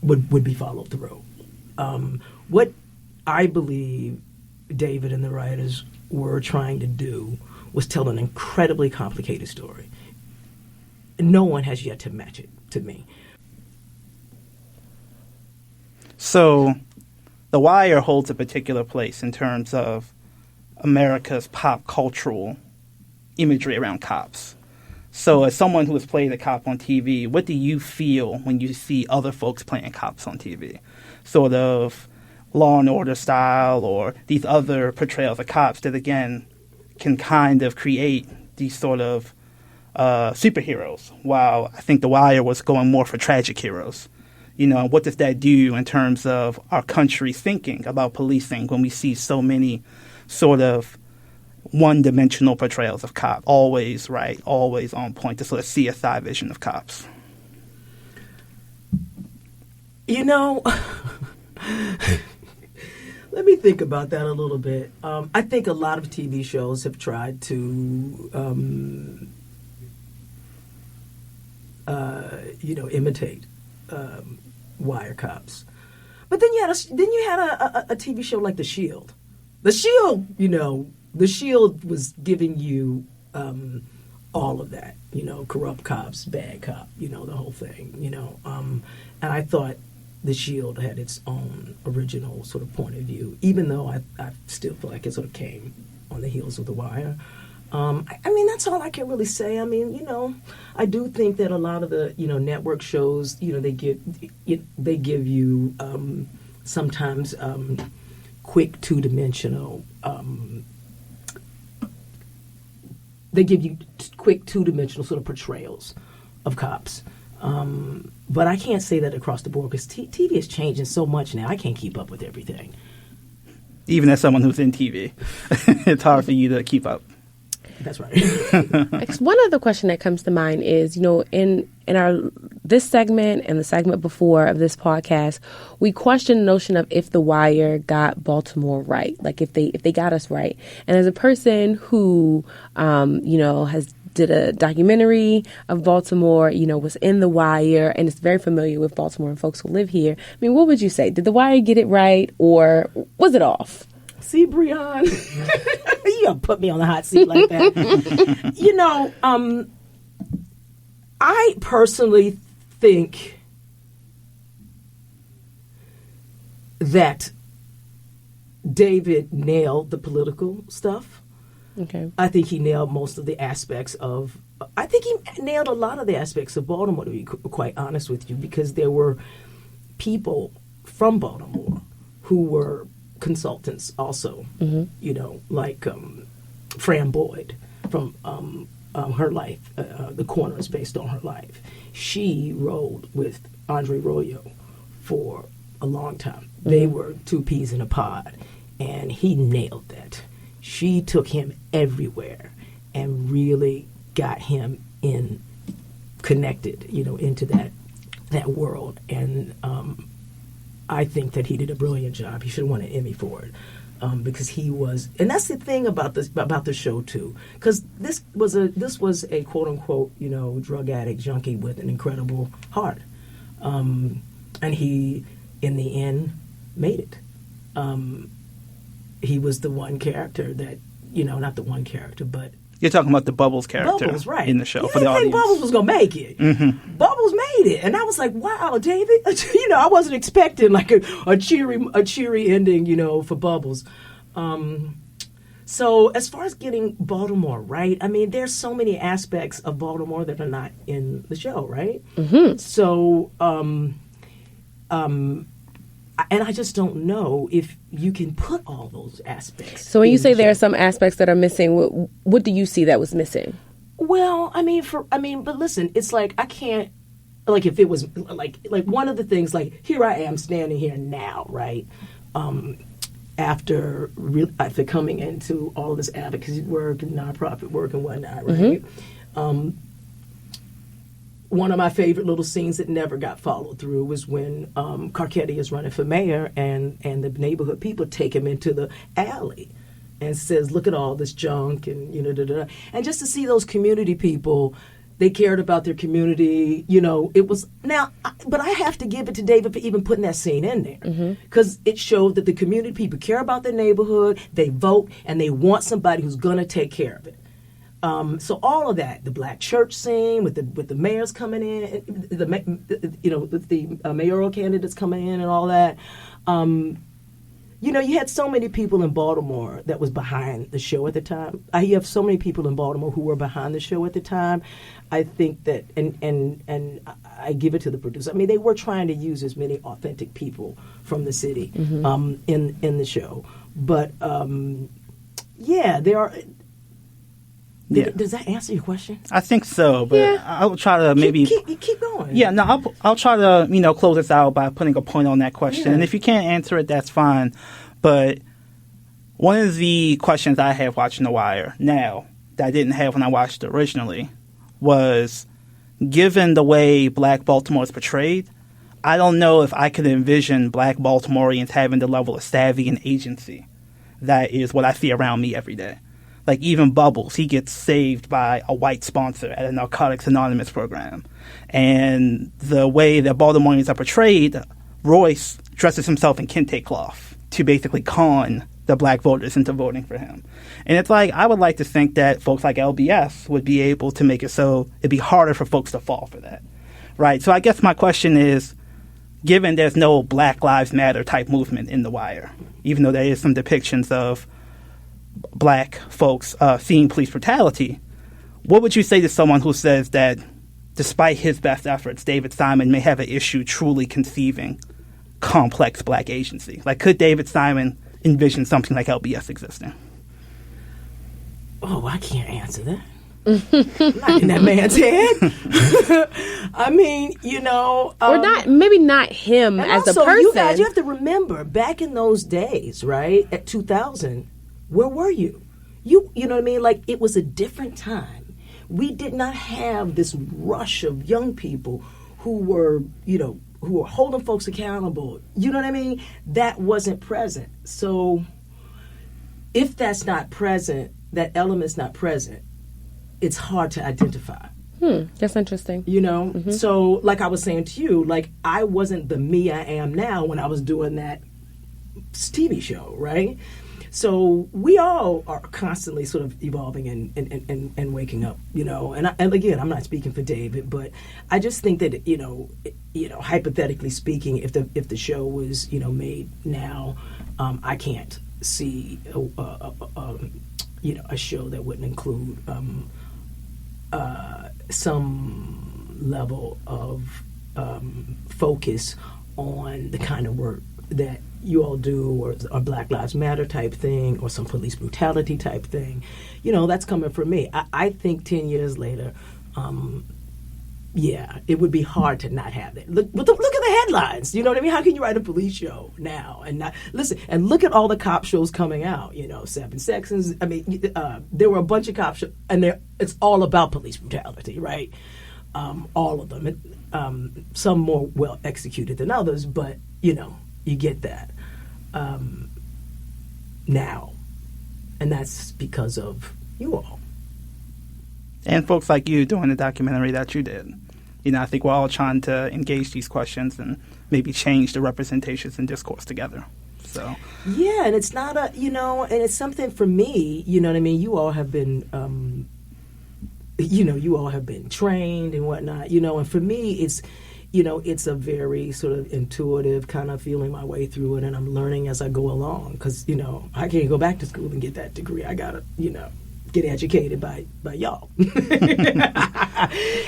would be followed through. What I believe David and the writers were trying to do was tell an incredibly complicated story. No one has yet to match it to me. So The Wire holds a particular place in terms of America's pop cultural imagery around cops. So as someone who has played a cop on TV, what do you feel when you see other folks playing cops on TV? Sort of Law and Order style, or these other portrayals of cops that, again, can kind of create these sort of superheroes, while I think The Wire was going more for tragic heroes. What does that do in terms of our country's thinking about policing when we see so many sort of one-dimensional portrayals of cops, always right, always on point, to sort of CSI vision of cops? Let me think about that a little bit. I think a lot of TV shows have tried to, imitate wire cops. But then you had a TV show like The Shield. The Shield was giving you all of that, corrupt cops, bad cop, the whole thing, and I thought The Shield had its own original sort of point of view, even though I still feel like it sort of came on the heels of The Wire. That's all I can really say. I do think that a lot of the, network shows, they give you sometimes quick two-dimensional. They give you quick two-dimensional sort of portrayals of cops. But I can't say that across the board because TV is changing so much now. I can't keep up with everything. Even as someone who's in TV, it's hard for you to keep up. That's right. One other question that comes to mind is, in our this segment and the segment before of this podcast, we questioned the notion of if The Wire got Baltimore right, like if they got us right. And as a person who, has did a documentary of Baltimore, was in The Wire, and is very familiar with Baltimore and folks who live here. What would you say? Did The Wire get it right, or was it off? See, Breon, you gonna put me on the hot seat like that. I personally think that David nailed the political stuff. Okay. I think he nailed most of the aspects of. I think he nailed a lot of the aspects of Baltimore, to be quite honest with you, because there were people from Baltimore who were consultants also. Like Fran Boyd from Her Life. The Corner is based on her life. She rode with Andre Royo for a long time. They were two peas in a pod, and he nailed that. She took him everywhere and really got him connected, into that world. And I think that he did a brilliant job. He should have won an Emmy for it because he was. And that's the thing about the show too, because this was a quote unquote drug addict junkie with an incredible heart, and he in the end made it. He was the one character that, not the one character, but... You're talking about the Bubbles character right. in the show for the audience. Bubbles was going to make it. Mm-hmm. Bubbles made it. And I was like, wow, David. I wasn't expecting like a cheery ending, for Bubbles. So as far as getting Baltimore right, there's so many aspects of Baltimore that are not in the show, right? Mm-hmm. So... and I just don't know if you can put all those aspects. So when you say there are some aspects that are missing, what do you see that was missing? Well, but listen, it's like I can't, like if it was like one of the things, like here I am standing here now, right? After coming into all this advocacy work and nonprofit work and whatnot, right? Mm-hmm. One of my favorite little scenes that never got followed through was when Carcetti is running for mayor and the neighborhood people take him into the alley and says, look at all this junk and, and just to see those community people, they cared about their community, it was now, but I have to give it to David for even putting that scene in there because it showed that the community people care about their neighborhood, they vote, and they want somebody who's going to take care of it. So all of that, the black church scene with the mayors coming in, the mayoral candidates coming in and all that. You had so many people in Baltimore that was behind the show at the time. You have so many people in Baltimore who were behind the show at the time. I think that, and I give it to the producer. They were trying to use as many authentic people from the city in the show. But there are. Yeah. Does that answer your question? I think so, but I'll try to maybe... Keep going. Yeah, no, I'll try to, close this out by putting a point on that question. Yeah. And if you can't answer it, that's fine. But one of the questions I have watching The Wire now that I didn't have when I watched it originally was, given the way Black Baltimore is portrayed, I don't know if I could envision Black Baltimoreans having the level of savvy and agency that is what I see around me every day. Like even Bubbles, he gets saved by a white sponsor at a Narcotics Anonymous program. And the way that Baltimoreans are portrayed, Royce dresses himself in kente cloth to basically con the black voters into voting for him. And it's like, I would like to think that folks like LBS would be able to make it so it'd be harder for folks to fall for that. Right? So I guess my question is, given there's no Black Lives Matter type movement in The Wire, even though there is some depictions of black folks seeing police brutality, what would you say to someone who says that despite his best efforts, David Simon may have an issue truly conceiving complex black agency? Like, could David Simon envision something like LBS existing? Oh, I can't answer that. Not in that man's head. I mean, or not, maybe not him as a person. You guys, you have to remember, back in those days, right, at 2000, where were you? You know what I mean? Like, it was a different time. We did not have this rush of young people who were holding folks accountable. You know what I mean? That wasn't present. So if that's not present, that element's not present, it's hard to identify. That's interesting. So like I was saying to you, like I wasn't the me I am now when I was doing that TV show, right? So we all are constantly sort of evolving and waking up, And again, I'm not speaking for David, but I just think that hypothetically speaking, if the show was made now, I can't see a show that wouldn't include some level of focus on the kind of work that you all do, or a Black Lives Matter type thing, or some police brutality type thing. That's coming from me. I think 10 years later, it would be hard to not have that. Look at the headlines. You know what I mean? How can you write a police show now and not listen? And look at all the cop shows coming out. 7 Sections. I mean, there were a bunch of cop shows, and it's all about police brutality, right? All of them. Some more well executed than others, but you get that now, and that's because of you all. And folks like you doing the documentary that you did. I think we're all trying to engage these questions and maybe change the representations and discourse together. So yeah, and it's not and it's something for me. You know what I mean? You all have been, you all have been trained and whatnot. And for me, it's. It's a very sort of intuitive kind of feeling my way through it, and I'm learning as I go along because, I can't go back to school and get that degree. I got to, get educated by y'all.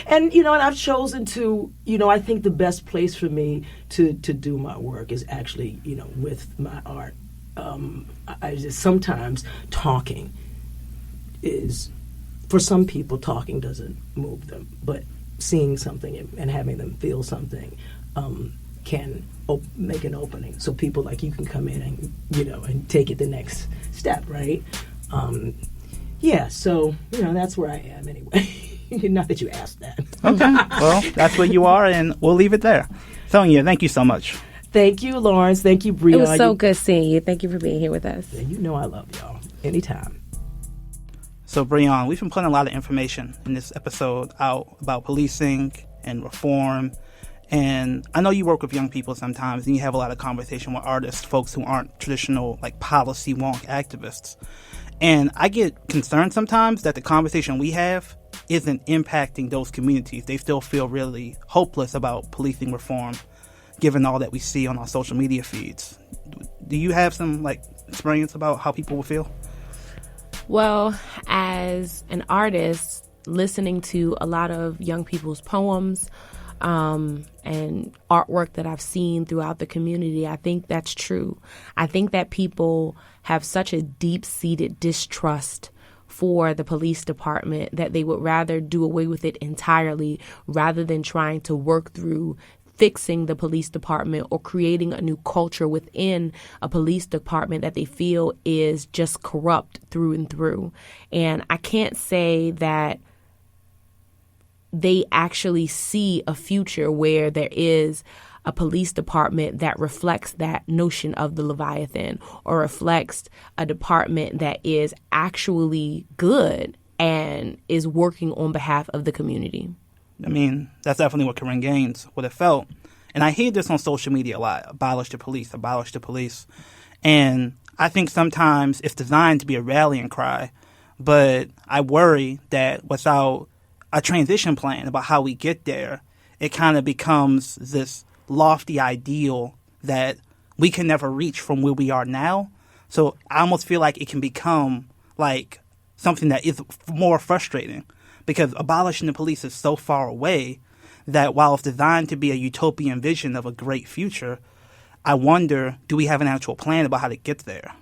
And, and I've chosen to, I think the best place for me to do my work is actually, with my art. I just sometimes talking is, for some people, talking doesn't move them, but seeing something and having them feel something can make an opening. So people like you can come in and, and take it the next step, right? So, that's where I am anyway. Not that you asked that. Okay. Well, that's where you are, and we'll leave it there. Sonja, thank you so much. Thank you, Lawrence. Thank you, Breon. It was so good seeing you. Thank you for being here with us. Yeah, I love y'all. Anytime. So, Breon, we've been putting a lot of information in this episode out about policing and reform. And I know you work with young people sometimes, and you have a lot of conversation with artists, folks who aren't traditional, policy wonk activists. And I get concerned sometimes that the conversation we have isn't impacting those communities. They still feel really hopeless about policing reform, given all that we see on our social media feeds. Do you have some, experience about how people will feel? Well, as an artist, listening to a lot of young people's poems and artwork that I've seen throughout the community, I think that's true. I think that people have such a deep-seated distrust for the police department that they would rather do away with it entirely rather than trying to work through fixing the police department or creating a new culture within a police department that they feel is just corrupt through and through. And I can't say that they actually see a future where there is a police department that reflects that notion of the Leviathan, or reflects a department that is actually good and is working on behalf of the community. I mean, that's definitely what Korryn Gaines would have felt. And I hear this on social media a lot, abolish the police, abolish the police. And I think sometimes it's designed to be a rallying cry, but I worry that without a transition plan about how we get there, it kind of becomes this lofty ideal that we can never reach from where we are now. So I almost feel like it can become like something that is more frustrating, because abolishing the police is so far away that while it's designed to be a utopian vision of a great future, I wonder, do we have an actual plan about how to get there?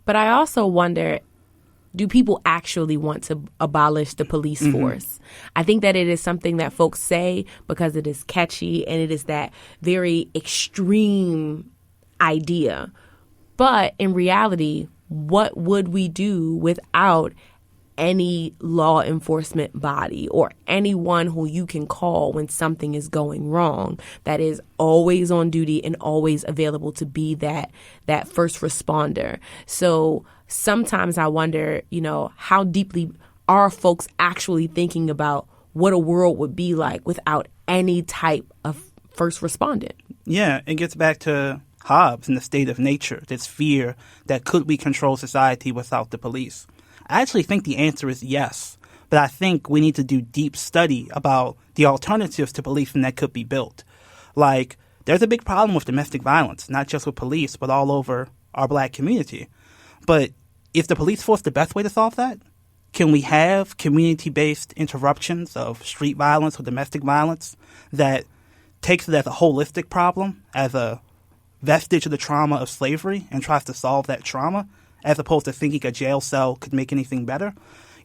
But I also wonder, do people actually want to abolish the police force? I think that it is something that folks say because it is catchy and it is that very extreme idea. But in reality, what would we do without any law enforcement body or anyone who you can call when something is going wrong, that is always on duty and always available to be that first responder? So sometimes I wonder, how deeply are folks actually thinking about what a world would be like without any type of first respondent? Yeah, it gets back to Hobbes and the state of nature, this fear that could we control society without the police? I actually think the answer is yes, but I think we need to do deep study about the alternatives to policing that could be built. Like, there's a big problem with domestic violence, not just with police, but all over our black community. But is the police force the best way to solve that? Can we have community-based interruptions of street violence or domestic violence that takes it as a holistic problem, as a vestige of the trauma of slavery, and tries to solve that trauma, as opposed to thinking a jail cell could make anything better?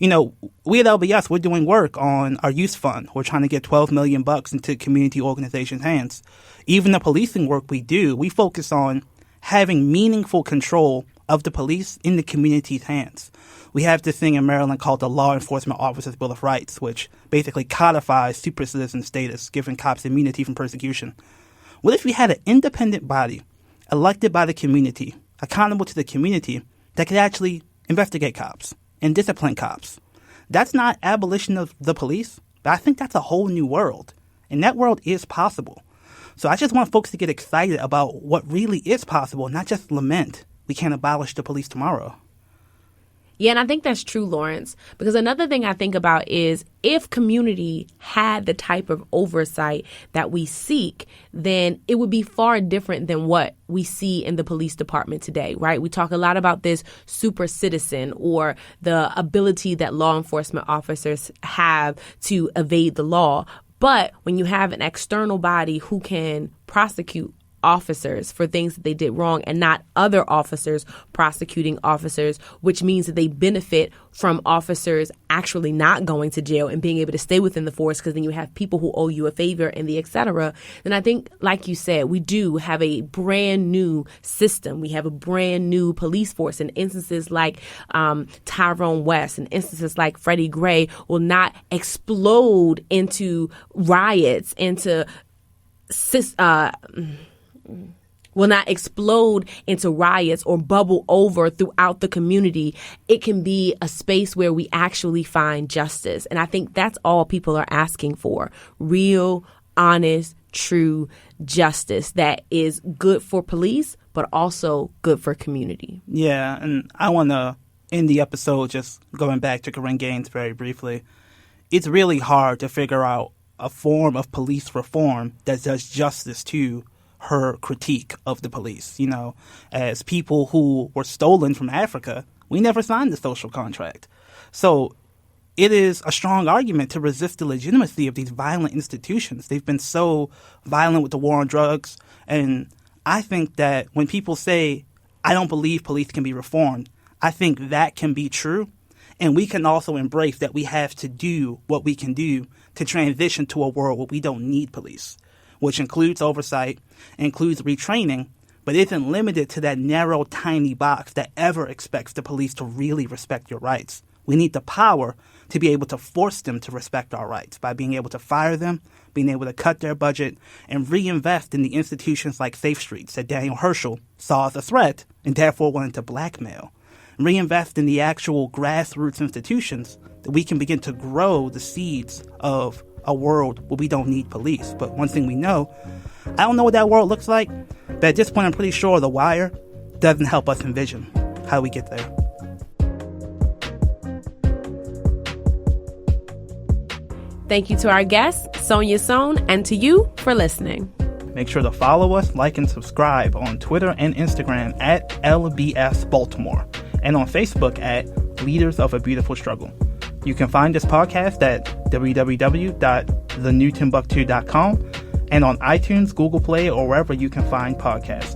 We at LBS, we're doing work on our youth fund. We're trying to get $12 million into community organizations' hands. Even the policing work we do, we focus on having meaningful control of the police in the community's hands. We have this thing in Maryland called the Law Enforcement Officers' Bill of Rights, which basically codifies super citizen status, giving cops immunity from persecution. What if we had an independent body elected by the community, accountable to the community, that could actually investigate cops and discipline cops? That's not abolition of the police, but I think that's a whole new world. And that world is possible. So I just want folks to get excited about what really is possible, not just lament we can't abolish the police tomorrow. Yeah, and I think that's true, Lawrence, because another thing I think about is if community had the type of oversight that we seek, then it would be far different than what we see in the police department today, right? We talk a lot about this super citizen, or the ability that law enforcement officers have to evade the law. But when you have an external body who can prosecute officers for things that they did wrong, and not other officers prosecuting officers, which means that they benefit from officers actually not going to jail and being able to stay within the force, because then you have people who owe you a favor and the et cetera. Then I think, like you said, we do have a brand new system. We have a brand new police force, and instances like Tyrone West and instances like Freddie Gray will not explode into riots, will not explode into riots or bubble over throughout the community. It can be a space where we actually find justice. And I think that's all people are asking for. Real, honest, true justice that is good for police, but also good for community. Yeah, and I want to end the episode just going back to Korryn Gaines very briefly. It's really hard to figure out a form of police reform that does justice to her critique of the police. As people who were stolen from Africa, we never signed the social contract. So it is a strong argument to resist the legitimacy of these violent institutions. They've been so violent with the war on drugs. And I think that when people say, I don't believe police can be reformed, I think that can be true. And we can also embrace that we have to do what we can do to transition to a world where we don't need police, which includes oversight, includes retraining, but isn't limited to that narrow, tiny box that ever expects the police to really respect your rights, We need the power to be able to force them to respect our rights by being able to fire them, being able to cut their budget, and reinvest in the institutions like Safe Streets that Daniel Herschel saw as a threat and therefore wanted to blackmail. Reinvest in the actual grassroots institutions that we can begin to grow the seeds of a world where we don't need police. But one thing we know, I don't know what that world looks like, but at this point I'm pretty sure The Wire doesn't help us envision how we get there. Thank you to our guest, Sonja Sohn, and to you for listening. Make sure to follow us, like, and subscribe on Twitter and Instagram at LBS Baltimore and on Facebook at Leaders of a Beautiful Struggle. You can find this podcast at www.thenewtimbuktu.com and on iTunes, Google Play, or wherever you can find podcasts.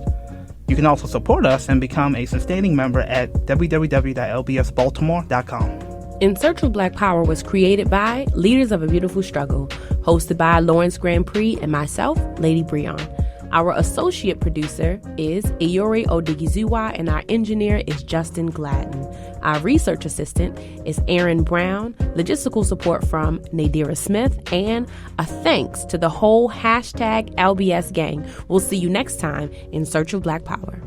You can also support us and become a sustaining member at www.lbsbaltimore.com. In Search of Black Power was created by Leaders of a Beautiful Struggle, hosted by Lawrence Grand Prix and myself, Lady Breon. Our associate producer is Iyori Odigizuwa, and our engineer is Justin Gladden. Our research assistant is Aaron Brown, logistical support from Nadira Smith, and a thanks to the whole #LBS gang. We'll see you next time in Search of Black Power.